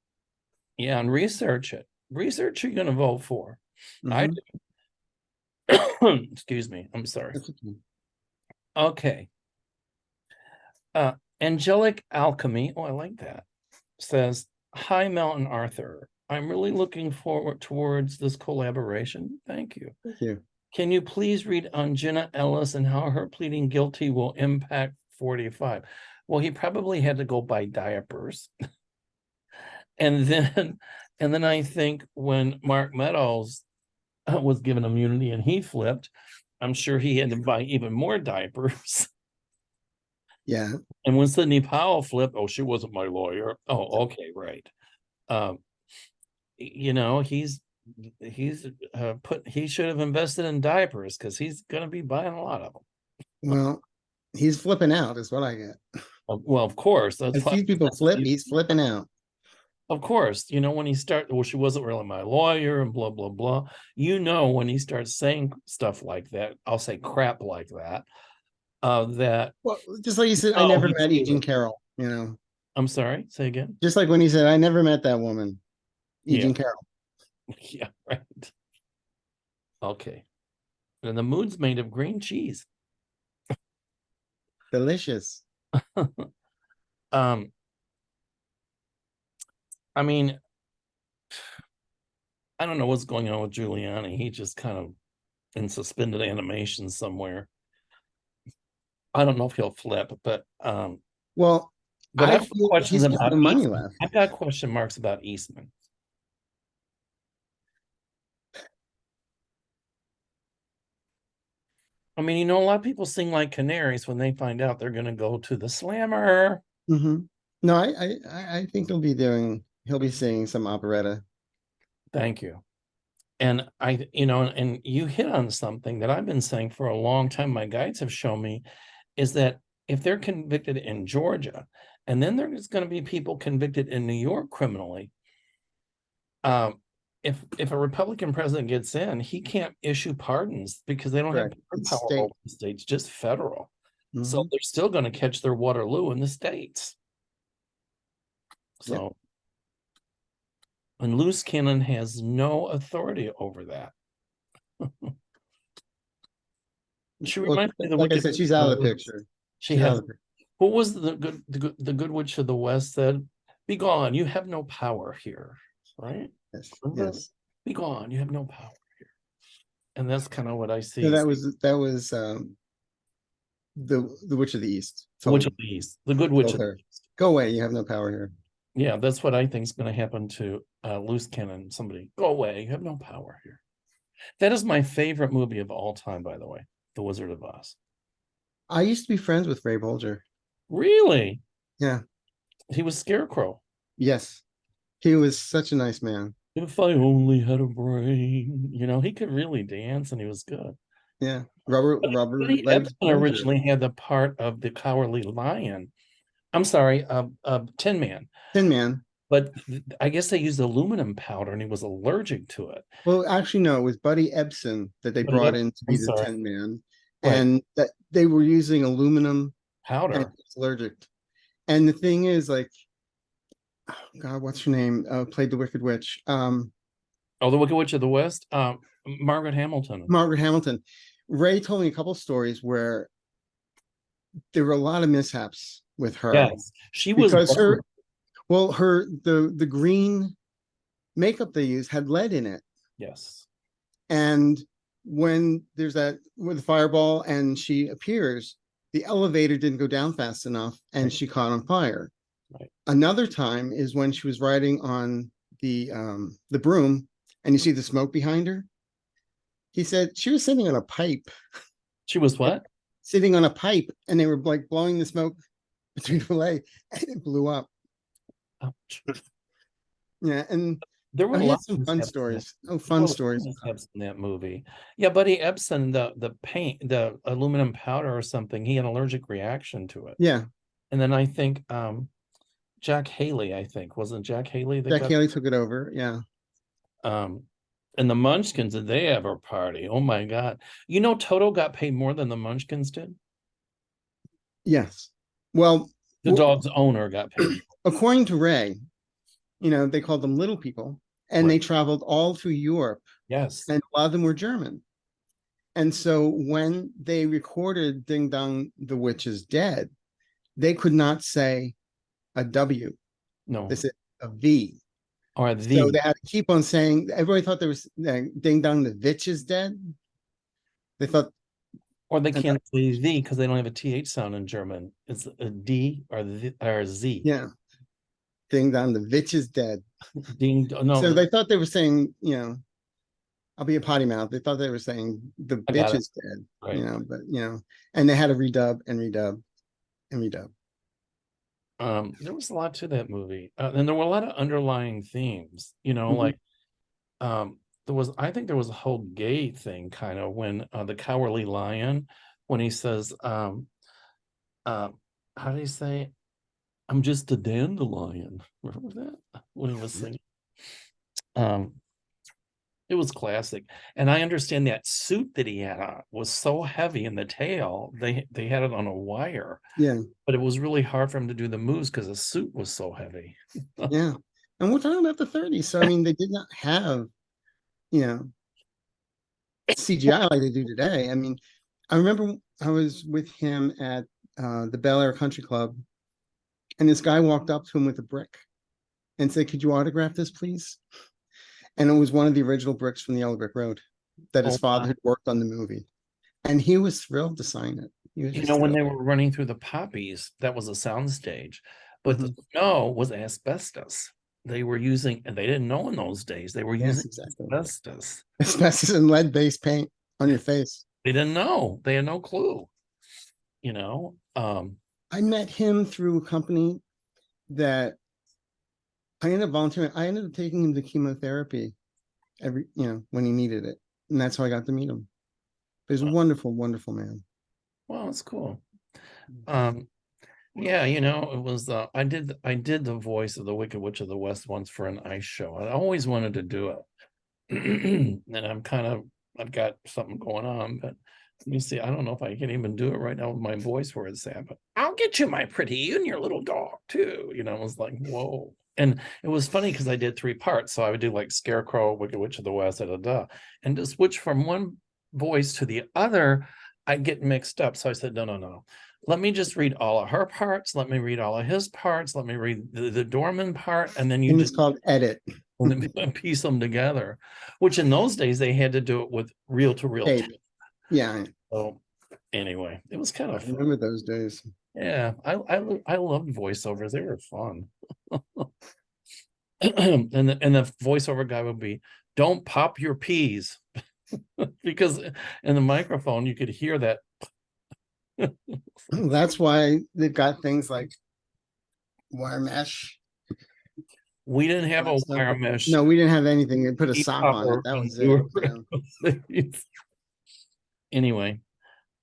Yeah, and research it. Research who you're going to vote for. I do. Excuse me. I'm sorry. Okay. Angelic Alchemy. Oh, I like that. Says, hi, Mel and Arthur. I'm really looking forward towards this collaboration. Thank you. Thank you. Can you please read on Jenna Ellis and how her pleading guilty will impact 45? Well, he probably had to go buy diapers. And then and then I think when Mark Meadows was given immunity and he flipped, I'm sure he had to buy even more diapers. Yeah. And when Sidney Powell flipped, oh, she wasn't my lawyer. Oh, okay, right. Um, you know, he's he should have invested in diapers because he's going to be buying a lot of them. Well, he's flipping out, is what I get. Well, of course, that's I why. see people flip, he's flipping out. Of course, you know, when he started, well, she wasn't really my lawyer and blah, blah, blah. You know, when he starts saying stuff like that, I'll say crap like that, that, Well, just like he said, I oh, never he's met E. Jean serious. Carroll, you know. I'm sorry, say again. Just like when he said, I never met that woman, E. Yeah, Jean Carroll. yeah, right. Okay. And the moon's made of green cheese. Delicious. Um, I mean, I don't know what's going on with Giuliani. He just kind of in suspended animation somewhere. I don't know if he'll flip, Well, but I I've got feel questions he's got about no money Eastman. left. I've got question marks about Eastman. I mean, you know, a lot of people sing like canaries when they find out they're going to go to the slammer. Mm-hmm. No, I think he'll be singing some operetta. Thank you. And you know, and you hit on something that I've been saying for a long time. My guides have shown me is that if they're convicted in Georgia, and then there's going to be people convicted in New York criminally, um, if a Republican president gets in, he can't issue pardons because they don't have Correct. It's power state. over the states, just federal. So Mm-hmm. they're still going to catch their Waterloo in the states. Yep. So, and loose cannon has no authority over that. She Well, reminds me of the like I Wicked said, Witch she's of out the of the West. picture. She She's out has, of the picture. what was the good witch of the West said? Be gone, you have no power here, right? Yes. Remember? Yes. Be gone, you have no power here. And that's kind of what I No, see. that was the Witch of the East The Witch of the East, the good witch told of the her, East. go away, you have no power here. Yeah, that's what I think is going to happen to loose cannon. Somebody, go away, you have no power here. That is my favorite movie of all time, by the way, The Wizard of Oz. I used to be friends with Ray Bolger. Really? Yeah. He was Scarecrow. Yes. He was such a nice man. If I only had a brain, you know, he could really dance and he was good. Yeah. Robert Buddy Legs Epson Bolger. originally had the part of the Cowardly Lion. I'm sorry, Tin Man. Tin Man. But I guess they used aluminum powder and he was allergic to it. Well, actually, no, it was Buddy Ebsen that they Buddy brought Epson, in to I'm be the sorry. Tin Man. Right. And that they were using aluminum and Powder. he was allergic. And the thing is, like, oh God, what's her name? Played the Wicked Witch. Oh, the Wicked Witch of the West. Margaret Hamilton. Margaret Hamilton. Ray told me a couple stories where there were a lot of mishaps with her Yes. She was because burned. the green makeup they used had lead in it. Yes. And when there's that with the fireball and she appears, the elevator didn't go down fast enough and Right. she caught on fire. Right. Another time is when she was riding on the broom and you see the smoke behind her. He said she was sitting on a pipe. She was what? Sitting on a pipe and they were like blowing the smoke between her leg and it blew up. Ouch. Yeah, and There were a he lot had some of fun mishaps in that. stories. Oh, There were fun a lot of stories. mishaps in that movie. Yeah, Buddy Ebsen, the paint, the aluminum powder or something, he had an allergic reaction to it. Yeah, And then I think Jack Haley, I think, wasn't Jack Haley that Jack got Haley took it over. Yeah. and the Munchkins, did they ever party? Oh my God. You know, Toto got paid more than the Munchkins did. Yes. Well, The dog's owner got paid. according to Ray, they called them little people, and Right. they traveled all through Europe, Yes. and a lot of them were German. And so when they recorded Ding Dong, the Witch is Dead, they could not say a W. No. They said a V. Or So the they had to keep on saying, everybody thought there was Ding Dong, the Witch is Dead. They thought, or they and can't say the because they don't have a TH sound in German. It's a D or a Z. yeah. ding dong, the bitch is dead. Ding, no, So they thought they were saying, I'll be a potty mouth. They thought they were saying the I got bitch it. is dead, Right. but and they had to redub and redub and redub. There was a lot to that movie. And there were a lot of underlying themes, Mhm. like there was, I think there was a whole gay thing kind of when the Cowardly Lion, when he says, uh, how do you say, I'm just a dandelion. Remember that when he was singing? Um, it was classic. And I understand that suit that he had on was so heavy in the tail, they had it on a wire, Yeah, but it was really hard for him to do the moves because the suit was so heavy. yeah. And we're talking about the 30s. So I mean, they did not have, you know, CGI like they do today. I mean, I remember I was with him at the Bel Air Country Club, and this guy walked up to him with a brick and said, "Could you autograph this, please?" And it was one of the original bricks from the Yellow Brick Road that his Oh, father had worked on the movie. And he was thrilled to sign it. He was just when thrilled. they were running through the poppies, that was a soundstage, but the Mhm. snow was asbestos. They were using, and they didn't know in those days, they were Yes, using exactly. asbestos. Asbestos and lead-based paint on your face. They didn't know. They had no clue, I met him through a company that I ended up volunteering. I ended up taking him to chemotherapy when he needed it. And that's how I got to meet him. But he's a wonderful, wonderful man. well, it's cool. Um, yeah, it was I did the voice of the Wicked Witch of the West once for an ice show. I always wanted to do it. And I've got something going on, but let me see. I don't know if I can even do it right now with my voice where it's at, but I'll get you, my pretty, you and your little dog too. It was like, whoa. And it was funny because I did three parts. So I would do like Scarecrow, Wicked Witch of the West, da, da, da. And to switch from one voice to the other, I'd get mixed up. So I said, no, no, no. Let me just read all of her parts. Let me read all of his parts. Let me read the Doorman part. And then you And it's just called Edit. and then piece them together, which in those days they had to do it with reel to reel tape. Tape. Yeah, So anyway, it was kind I of fun. remember those days. Yeah, I loved voiceovers. They were fun. And the voiceover guy would be, "Don't pop your peas," because in the microphone you could hear that. That's why they've got things like wire mesh, We didn't have all that a stuff. wire mesh No, we didn't have anything. They put a sock on it. cover That when was we it. were. Anyway,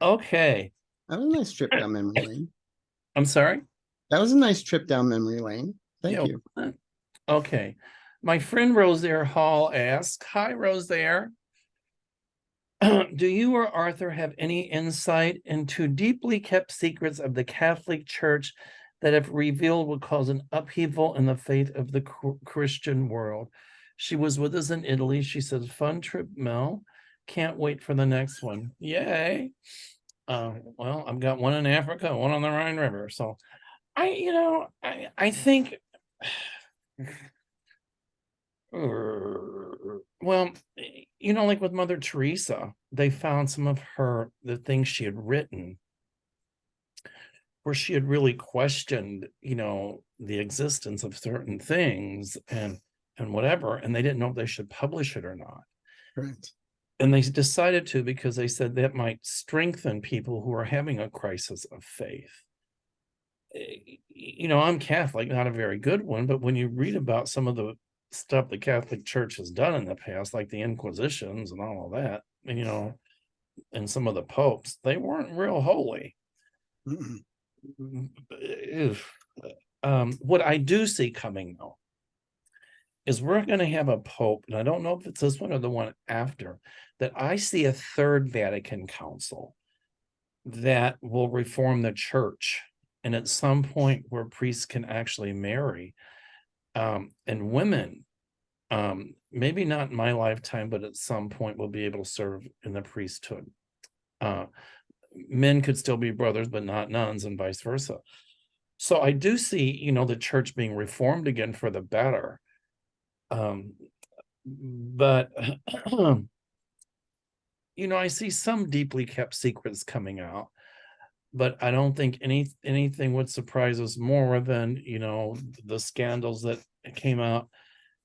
okay. That was a nice trip down memory lane. I'm sorry. That was a nice trip down memory lane. Thank Yeah. you. Okay. My friend Rosaire Hall asks, "Hi, Rosaire. Do you or Arthur have any insight into deeply kept secrets of the Catholic Church that, if revealed, would cause an upheaval in the faith of the Christian world?" She was with us in Italy. She says, "Fun trip, Mel. Can't wait for the next one." Yay. Well, I've got one in Africa, one on the Rhine River. So I think well, like with Mother Teresa, they found some of the things she had written where she had really questioned, the existence of certain things and whatever, and they didn't know if they should publish it or not. Correct. And they decided to because they said that might strengthen people who are having a crisis of faith. I'm Catholic, not a very good one, but when you read about some of the stuff the Catholic Church has done in the past, like the Inquisitions and all of that, and some of the popes, they weren't real holy. Mm-mm. What I do see coming though is we're going to have a pope, and I don't know if it's this one or the one after, that I see a third Vatican Council that will reform the church. And at some point where priests can actually marry, and women, maybe not in my lifetime, but at some point will be able to serve in the priesthood. Men could still be brothers, but not nuns, and vice versa. So I do see, the church being reformed again for the better. But I see some deeply kept secrets coming out. but I don't think anything would surprise us more than, the scandals that came out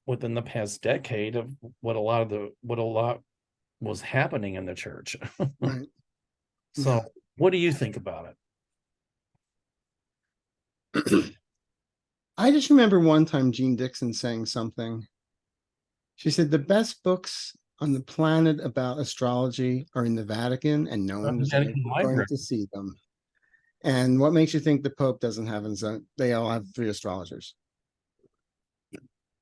within the past decade of what a lot was happening in the church. Right. So, Yeah. what do you think about it? I just remember one time Jean Dixon saying something. She said the best books on the planet about astrology are in the Vatican, and no one is ever Vatican going Library. to see them. And what makes you think the Pope doesn't have his own? They all have three astrologers.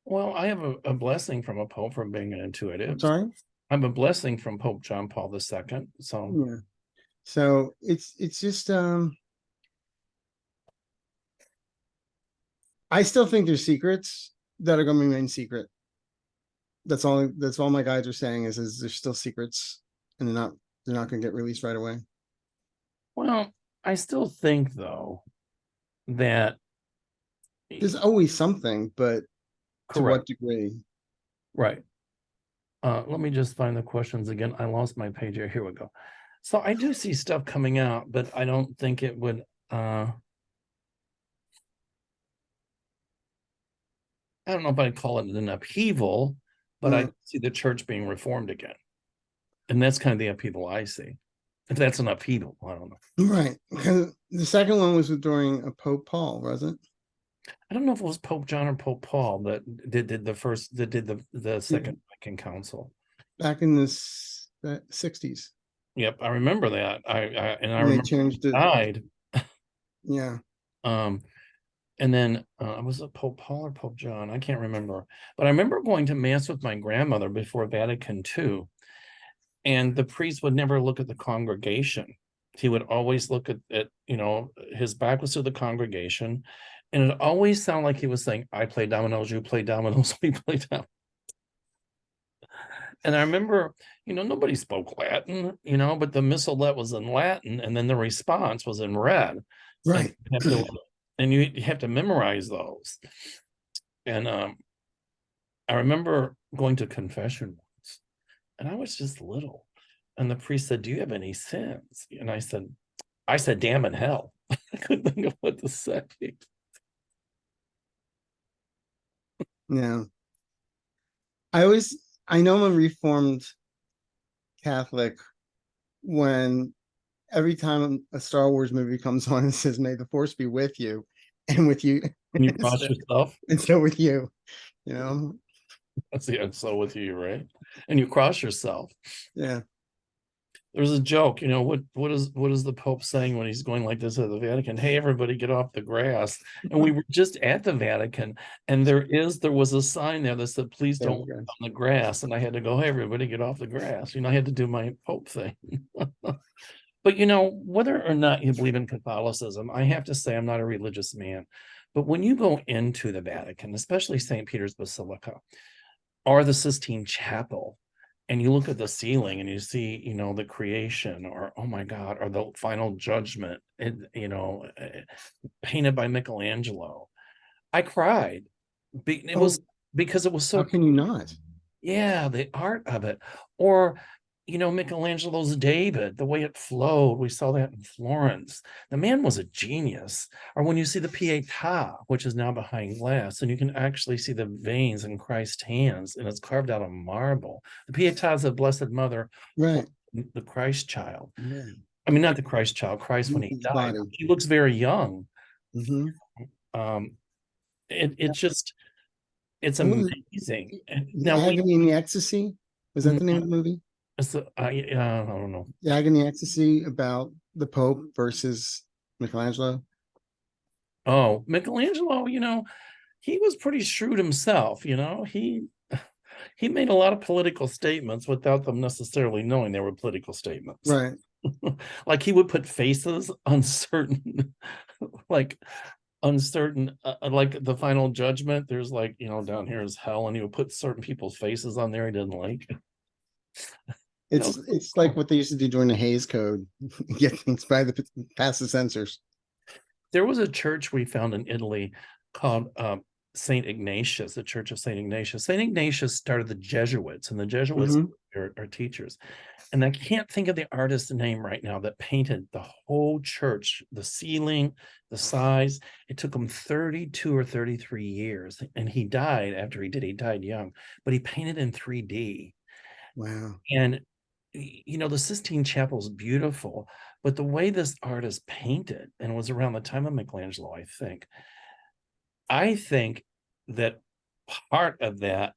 Well, I have a blessing from a pope for being an I'm intuitive. sorry. I'm a blessing from Pope John Paul II. So, Yeah. So it's just I still think there's secrets that are going to remain secret. That's all my guides are saying is there's still secrets, and they're not going to get released right away. well, I still think though that There's always something, but to correct, what degree? right. Let me just find the questions again. I lost my page here. Here we go. So I do see stuff coming out, but I don't think it would I don't know if I'd call it an upheaval, but I see the church being reformed again. And that's kind of the upheaval I see. If that's an upheaval, I don't know. Right. Because the second one was during a Pope Paul, wasn't I don't know if it was Pope John or Pope Paul that did the second Vatican Council. back in the 60s. Yep, I remember that. I And they remember changed he it. died. Yeah. And then was it Pope Paul or Pope John? I can't remember. But I remember going to mass with my grandmother before Vatican II, and the priest would never look at the congregation. He would always look at his back was to the congregation, and it always sounded like he was saying, I play dominoes, you play dominoes, we play dominoes. And I remember, nobody spoke Latin, but the missalette was in Latin, and then the response was in red. Right. And you have to memorize those. And I remember going to confession once, and I was just little. And the priest said, do you have any sins? And I said, damn in hell. I couldn't think of what to say. Yeah. I know I'm a Reformed Catholic when every time a Star Wars movie comes on and says, "May the Force be with you," and with you, And you cross yourself. and so with you, you know. And so with you, right? And you cross yourself. Yeah. There's a joke, what is the Pope saying when he's going like this at the Vatican? Hey, everybody, get off the grass. And we were just at the Vatican, and there was a sign there that said, please don't walk on the grass. And I had to go, hey, everybody, get off the grass. I had to do my Pope thing. But whether or not you believe in Catholicism, I have to say I'm not a religious man. But when you go into the Vatican, especially St. Peter's Basilica or the Sistine Chapel, and you look at the ceiling and you see, the creation, or oh my God, or the final judgment, painted by Michelangelo, I cried. It was because it was so. How can you not? Yeah, the art of it. Or, Michelangelo's David, the way it flowed. We saw that in Florence. The man was a genius. Or when you see the Pietà, which is now behind glass, and you can actually see the veins in Christ's hands, and it's carved out of marble. The Pietà is the Blessed Mother, Right. the Christ child. Yeah. I mean, not the Christ child, Christ when he His died. body. He looks very young. Mm-hmm. It's amazing. The Agony and the Ecstasy. Was that the name of the movie? I don't know. The Agony and Ecstasy, about the Pope versus Michelangelo. Oh, Michelangelo, he was pretty shrewd himself. He made a lot of political statements without them necessarily knowing they were political statements. Right. Like he would put faces on certain, like like the final judgment. There's down here is hell, and he would put certain people's faces on there he didn't like. It's like what they used to do during the Hays Code, get things past the censors. There was a church we found in Italy called Saint Ignatius, the Church of Saint Ignatius. Saint Ignatius started the Jesuits, and the Jesuits our teachers. And I can't think of the artist's name right now that painted the whole church, the ceiling, the size. It took him 32 or 33 years. And he died after he did. He died young, but he painted in 3D. Wow. And, the Sistine Chapel is beautiful, but the way this artist painted, and it was around the time of Michelangelo, I think that part of that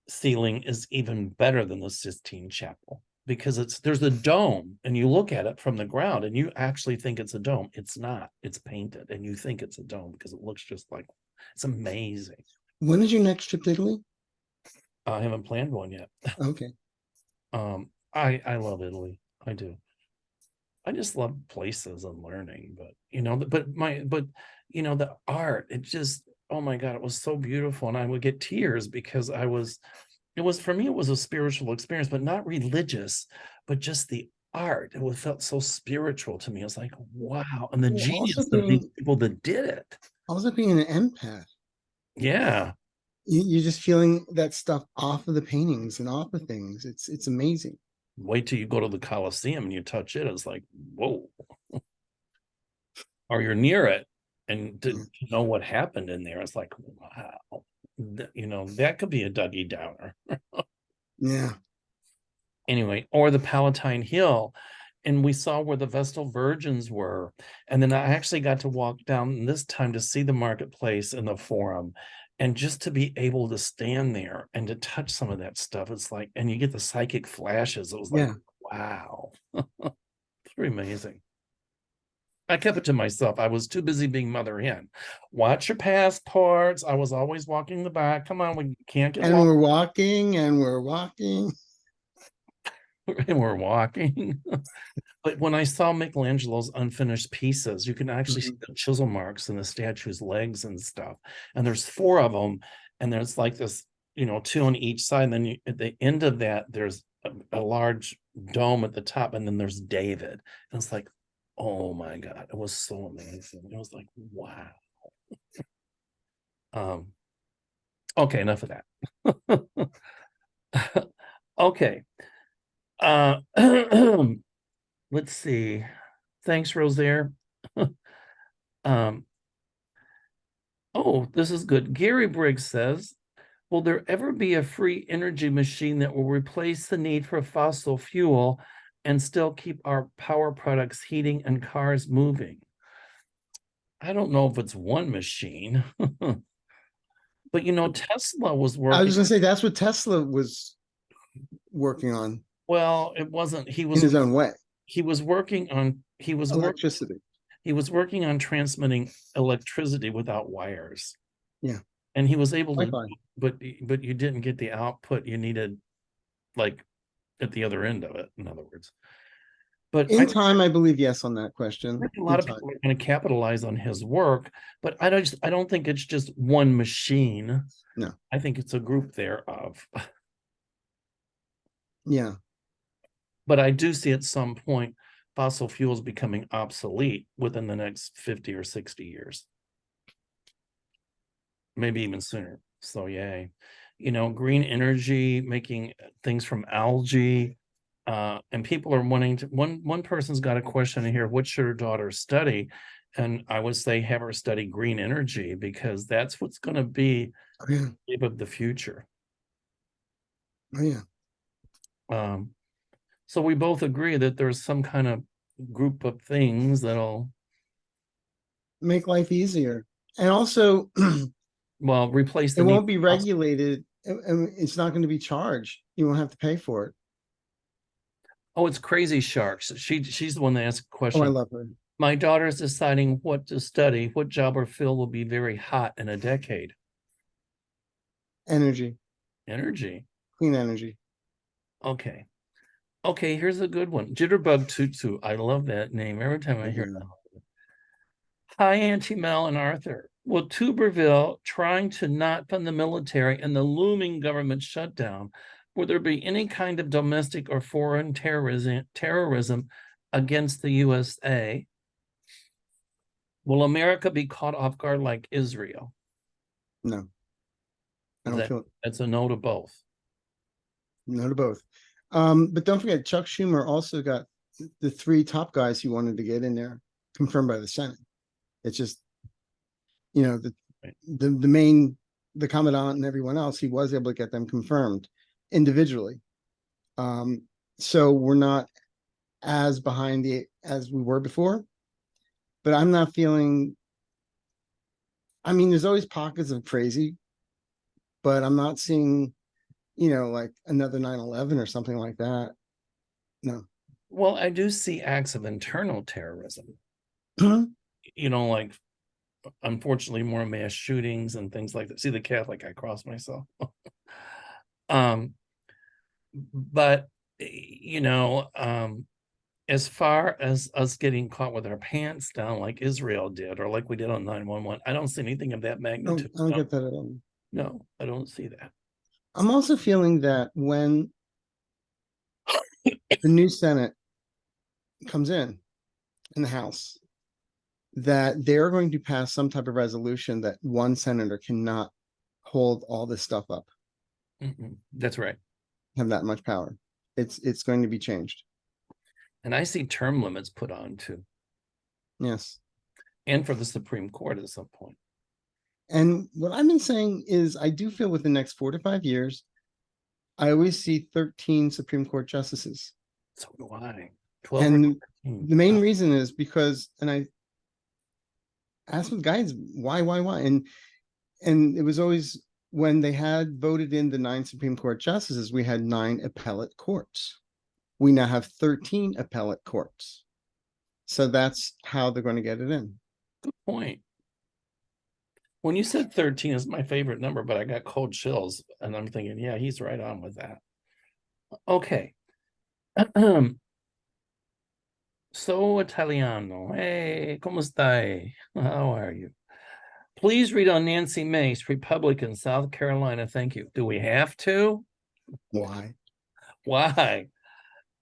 ceiling is even better than the Sistine Chapel because there's a dome and you look at it from the ground and you actually think it's a dome. It's not. It's painted and you think it's a dome because it looks just like it's amazing. When is your next trip to Italy? I haven't planned one yet. Okay. I love Italy. I do. I just love places and learning, but the art, it just, oh my God, it was so beautiful. And I would get tears because for me, it was a spiritual experience, but not religious, but just the art. It felt so spiritual to me. It's like, wow. And the Well, genius of these people that did it. also being an empath, Yeah. you're just feeling that stuff off of the paintings and off of things. It's amazing. Wait till you go to the Colosseum and you touch it. It's like, whoa. Or you're near it and to know what happened in there. It's like, wow. That could be a Dougie Downer. Yeah. Anyway, or the Palatine Hill. And we saw where the Vestal Virgins were. And then I actually got to walk down this time to see the marketplace and the forum. And just to be able to stand there and to touch some of that stuff, it's like, and you get the psychic flashes. It was like, wow. It's pretty amazing. I kept it to myself. I was too busy being mother hen. Watch your passports. I was always walking the back. Come on, we can't get And lost. we're walking and we're walking. And we're walking. But when I saw Michelangelo's unfinished pieces, you can actually see the chisel marks in the statue's legs and stuff. And there's 4 of them. And there's like this, 2 on each side. And then at the end of that, there's a large dome at the top. And then there's David. And it's like, oh my God, it was so amazing. It was like, wow. Okay, enough of that. Okay. Let's see. Thanks, Rosaire. Oh, this is good. Gary Briggs says, will there ever be a free energy machine that will replace the need for fossil fuel and still keep our power products, heating, and cars moving? I don't know if it's one machine, but Tesla was working. I was going to say that's what Tesla was working on. Well, it wasn't. In his own way. He was working on electricity. He was working on transmitting electricity without wires. Yeah. And he was able Wi-Fi. to, but you didn't get the output you needed, like at the other end of it, in other words. But in time, I believe yes on that question. A lot of people are going to capitalize on his work, but I don't think it's just one machine. No. I think it's a group thereof. Yeah. But I do see at some point fossil fuels becoming obsolete within the next 50 or 60 years. Maybe even sooner. So yay. Green energy, making things from algae. And people are wanting to, one person's got a question in here, what should her daughter study? And I would say have her study green energy because that's what's going to be of the future. Oh yeah. So we both agree that there's some kind of group of things that'll make life easier. And also, well, replace it won't be regulated. It's not going to be charged. You won't have to pay for it. Oh, it's Crazy Sharks. She's the one that asked a question. Oh, I love her. My daughter's deciding what to study. What job or field will be very hot in a decade? Energy. Clean energy. Okay. Okay, here's a good one. Jitterbug Tutu. I love that name every time I hear it. Hi, Auntie Mel and Arthur. Will Tuberville trying to not fund the military and the looming government shutdown, will there be any kind of domestic or foreign terrorism against the USA? Will America be caught off guard like Israel? No. I don't feel it. That's a no to both. No to both. But don't forget, Chuck Schumer also got the three top guys he wanted to get in there confirmed by the Senate. It's just, the main, the commandant and everyone else, he was able to get them confirmed individually. So we're not as behind as we were before, but I'm not feeling. I mean, there's always pockets of crazy, but I'm not seeing, like another 9/11 or something like that. No. Well, I do see acts of internal terrorism, like unfortunately more mass shootings and things like that. See the Catholic, I crossed myself. But as far as us getting caught with our pants down like Israel did, or like we did on 9/11, I don't see anything of that magnitude. I don't get that at all. No, I don't see that. I'm also feeling that when the new Senate comes in the House, that they're going to pass some type of resolution that one senator cannot hold all this stuff up. That's right. Have that much power. It's going to be changed. And I see term limits put on too. Yes. And for the Supreme Court at some point. And what I've been saying is I do feel within the next 4 to 5 years, I always see 13 Supreme Court justices. So do I. 12 and the main reason is because, and I asked with guys, why? And it was always when they had voted in the 9 Supreme Court justices, we had 9 appellate courts. We now have 13 appellate courts. So that's how they're going to get it in. Good point. When you said 13 is my favorite number, but I got cold chills and I'm thinking, yeah, he's right on with that. Okay. So Italiano. Hey, ¿cómo stai? How are you? Please read on Nancy Mace, Republican, South Carolina. Thank you. Do we have to? Why? Why?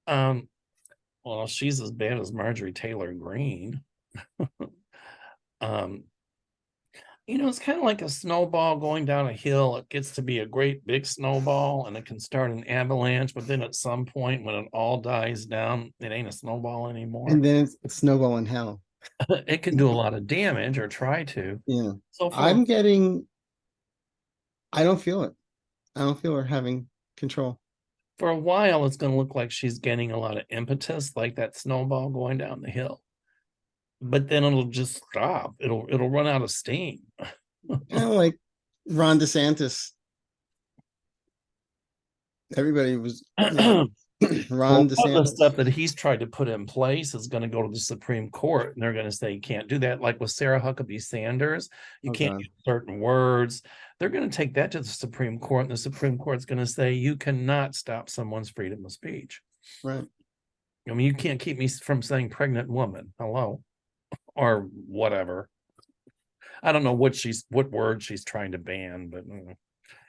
Well, she's as bad as Marjorie Taylor Greene. It's kind of like a snowball going down a hill. It gets to be a great big snowball and it can start an avalanche, but then at some point when it all dies down, it ain't a snowball anymore. And then it's snowball in hell. It can do a lot of damage or try to. Yeah. So I don't feel it. I don't feel her having control. For a while, it's going to look like she's gaining a lot of impetus, like that snowball going down the hill. But then it'll just stop. It'll run out of steam. Kind of like Ron DeSantis. Everybody was Ron DeSantis. The stuff that he's tried to put in place is going to go to the Supreme Court, and they're going to say you can't do that. Like with Sarah Huckabee Sanders, you can't use certain words. They're going to take that to the Supreme Court, and the Supreme Court's going to say you cannot stop someone's freedom of speech. Right. I mean, you can't keep me from saying pregnant woman. Hello. Or whatever. I don't know what word she's trying to ban, but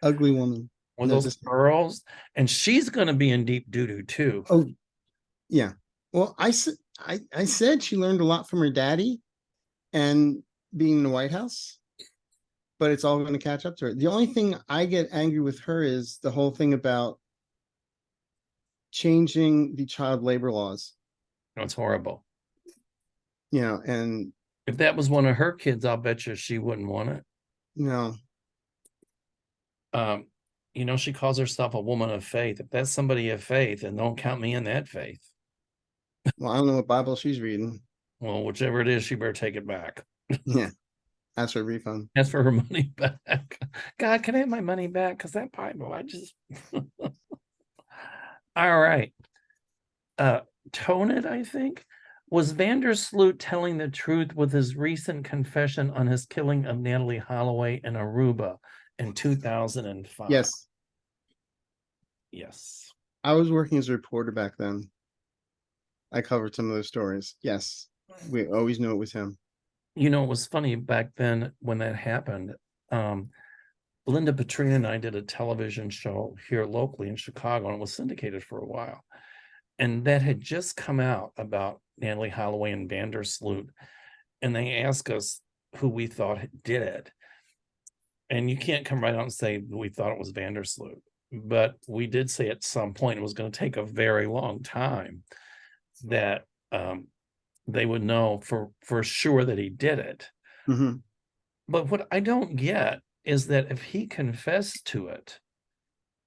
ugly woman with those girls, and she's going to be in deep doo-doo too. Oh, yeah. Well, I said she learned a lot from her daddy and being in the White House, but it's all going to catch up to her. The only thing I get angry with her is the whole thing about changing the child labor laws. It's horrible. And if that was one of her kids, I'll bet you she wouldn't want it. No. She calls herself a woman of faith. If that's somebody of faith, then don't count me in that faith. Well, I don't know what Bible she's reading. Well, whichever it is, she better take it back. Yeah. Ask for a refund. Ask for her money back. God, can I have my money back? Because that Bible, I just... All right. Tone it, I think. Was Vandersloot telling the truth with his recent confession on his killing of Natalie Holloway in Aruba in 2005? Yes. Yes. I was working as a reporter back then. I covered some of those stories. Yes. We always knew it was him. It was funny back then when that happened. Linda Petrina and I did a television show here locally in Chicago, and it was syndicated for a while. And that had just come out about Natalie Holloway and Vandersloot. And they asked us who we thought did it. And you can't come right out and say we thought it was Vandersloot. but we did say at some point it was going to take a very long time that they would know for sure that he did it. Mhm. But what I don't get is that if he confessed to it,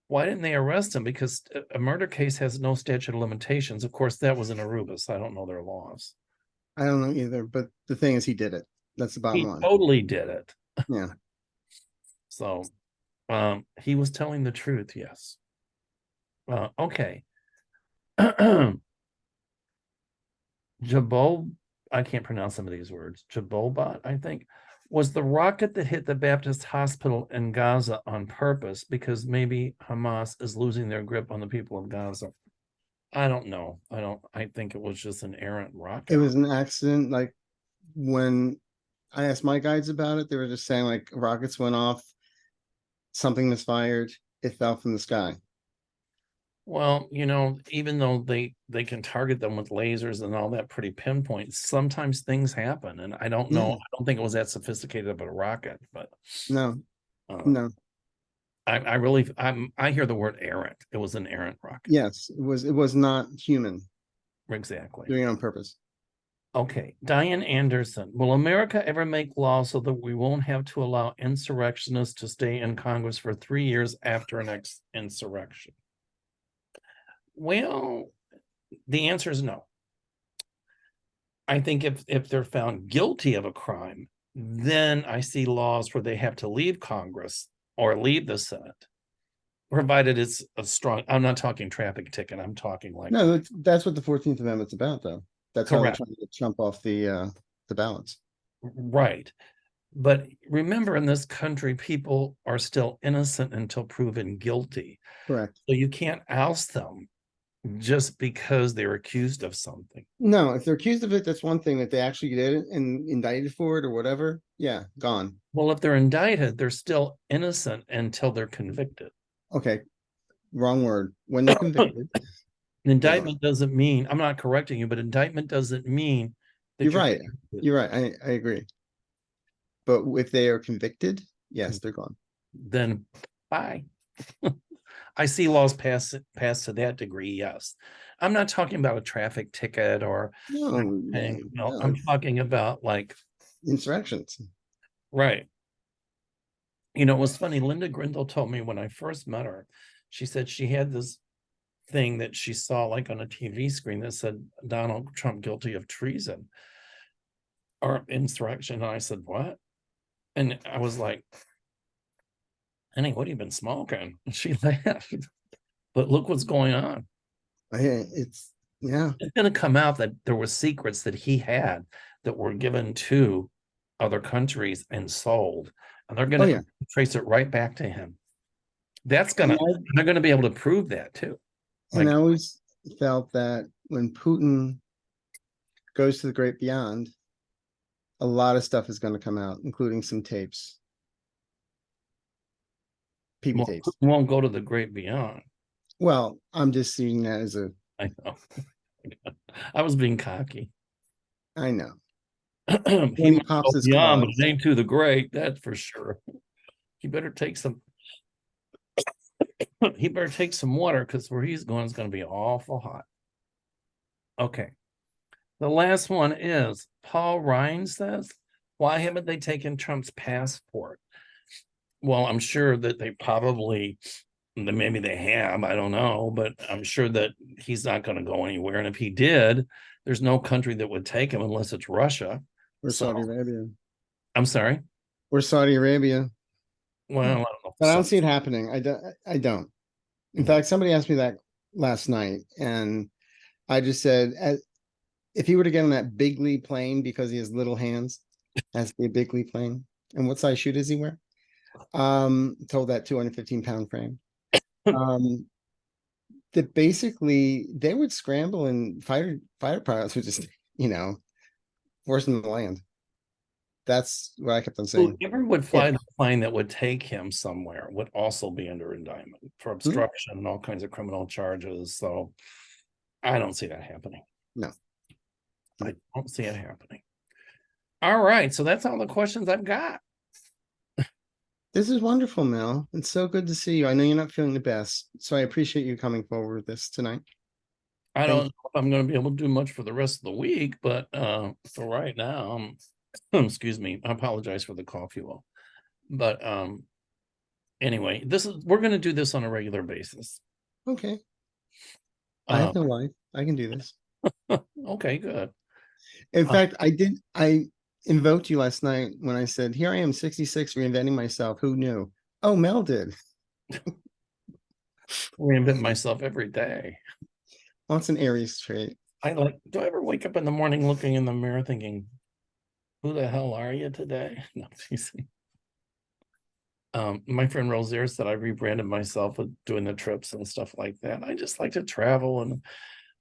why didn't they arrest him? Because a murder case has no statute of limitations. Of course, that was in Aruba, so I don't know their laws. I don't know either, but the thing is, he did it. That's the bottom He line. totally did it. Yeah. So he was telling the truth, yes. Okay. Jabal, I can't pronounce some of these words. Jabolbot, I think, was the rocket that hit the Baptist hospital in Gaza on purpose because maybe Hamas is losing their grip on the people of Gaza. I don't know. I think it was just an errant It rocket. was an accident. Like when I asked my guides about it, they were just saying like rockets went off, something misfired, it fell from the sky. Well, even though they can target them with lasers and all that pretty pinpoint, sometimes things happen. And I don't know. Yeah. I don't think it was that sophisticated of a rocket, but No, uh, no. I hear the word errant. It was an errant rocket. Yes, it was not human Exactly. doing it on purpose. Okay. Diane Anderson. Will America ever make laws so that we won't have to allow insurrectionists to stay in Congress for 3 years after an insurrection? Well, the answer is no. I think if they're found guilty of a crime, then I see laws where they have to leave Congress or leave the Senate, provided it's a strong. I'm not talking traffic ticket. I'm talking like No, that's what the 14th Amendment's about, though. That's how they're correct, trying to get Trump off the ballots. right. But remember, in this country, people are still innocent until proven guilty. Correct. So you can't oust them just because they're accused of something. No, if they're accused of it, that's one thing. That they actually did it and indicted for it or whatever, yeah, gone. Well, if they're indicted, they're still innocent until they're convicted. Okay, wrong word. When they're convicted, An they're gone. indictment doesn't mean, I'm not correcting you, but indictment doesn't mean that You're you're right. convicted. You're right. I agree. But if they are convicted, yes, they're gone. Then bye. I see laws pass to that degree, yes. I'm not talking about a traffic ticket or No, no, no, I'm it's talking about like, insurrections. right. It was funny. Linda Grindle told me when I first met her, she said she had this thing that she saw like on a TV screen that said Donald Trump guilty of treason or insurrection. And I said, what? And I was like, honey, what have you been smoking? And she laughed. But look what's going on. It's yeah. It's going to come out that there were secrets that he had that were given to other countries and sold. And they're Oh going yeah. to trace it right back to him. And They're going to be able to prove that too. I Like, always felt that when Putin goes to the great beyond, a lot of stuff is going to come out, including some tapes, PB well, tapes. won't go to the great beyond. Well, I'm just seeing that as a. I know. I was being cocky. I know He when he might pops go his beyond, but clogs. it ain't to the great, that's for sure. He better take some. He better take some water because where he's going is going to be awful hot. Okay. The last one is Paul Ryan says, why haven't they taken Trump's passport? Well, I'm sure that maybe they have, I don't know, but I'm sure that he's not going to go anywhere. And if he did, there's no country that would take him unless it's Russia. Or So Saudi Arabia. I'm sorry. Or Saudi Arabia. Well, I don't know. But I don't see it happening. I don't. In fact, somebody asked me that last night, and I just said, if he were to get on that bigly plane because he has little hands, has to be a bigly plane. And what size shoe does he wear? Told that 215-pound frame. That basically they would scramble and fighter pilots would just, force them to land. That's what I kept on saying. Whoever would If fly the plane that would take him somewhere would also be under indictment for hmm, obstruction and all kinds of criminal charges. So I don't see that happening. no. I don't see it happening. All right. So that's all the questions I've got. This is wonderful, Mel. It's so good to see you. I know you're not feeling the best, so I appreciate you coming forward with this tonight. I don't Thank know if I'm going to be able to do much for the rest of the week, but for right now, excuse me, I apologize for the cough, you all. But anyway, we're going to do this on a regular basis. you. Okay. I Uh, have no life. I can do this. okay, good. In Uh, fact, I invoked you last night when I said, here I am, 66, reinventing myself. Who knew? Oh, Mel did. reinvent myself every day. Well, it's an Aries trait. Do I ever wake up in the morning looking in the mirror thinking, who the hell are you today? No, teasing. My friend Rozier said I rebranded myself with doing the trips and stuff like that. I just like to travel and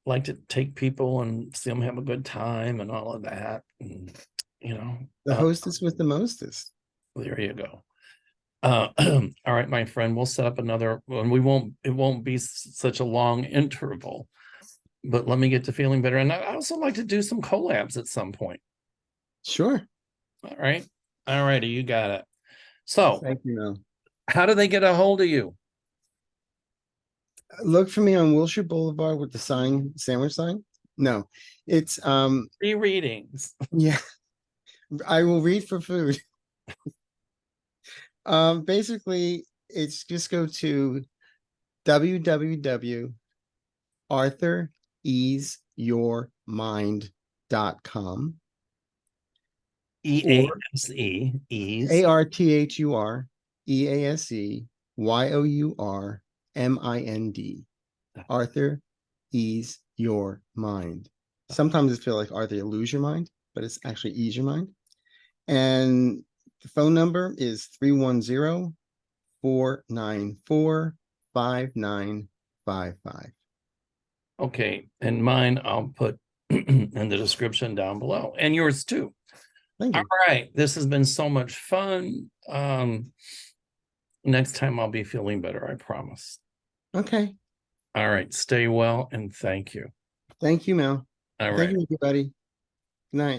like to take people and see them have a good time and all of that. And, you know, The hostess with the mostest. there you go. All right, my friend, we'll set up another one. It won't be such a long interval, but let me get to feeling better. And I also like to do some collabs at some point. Sure. All right. All righty, you got it. So, Thank you, Mel. how do they get a hold of you? Look for me on Wilshire Boulevard with the sandwich sign. No, it's Free readings. yeah, I will read for food. Basically, it's just go to www.arthureaseyourmind.com or EASE, ease. ARTHUREASEYOURMIND. Arthur, ease your mind. Sometimes it feels like Arthur, you lose your mind, but it's actually ease your mind. And the phone number is 310-494-5955. Okay, and mine I'll put in the description down below, and yours too. Thank All you. right, this has been so much fun. Next time I'll be feeling better, I promise. Okay. All right, stay well and thank you. Thank you, Mel. All Thank right. you, everybody. Good night.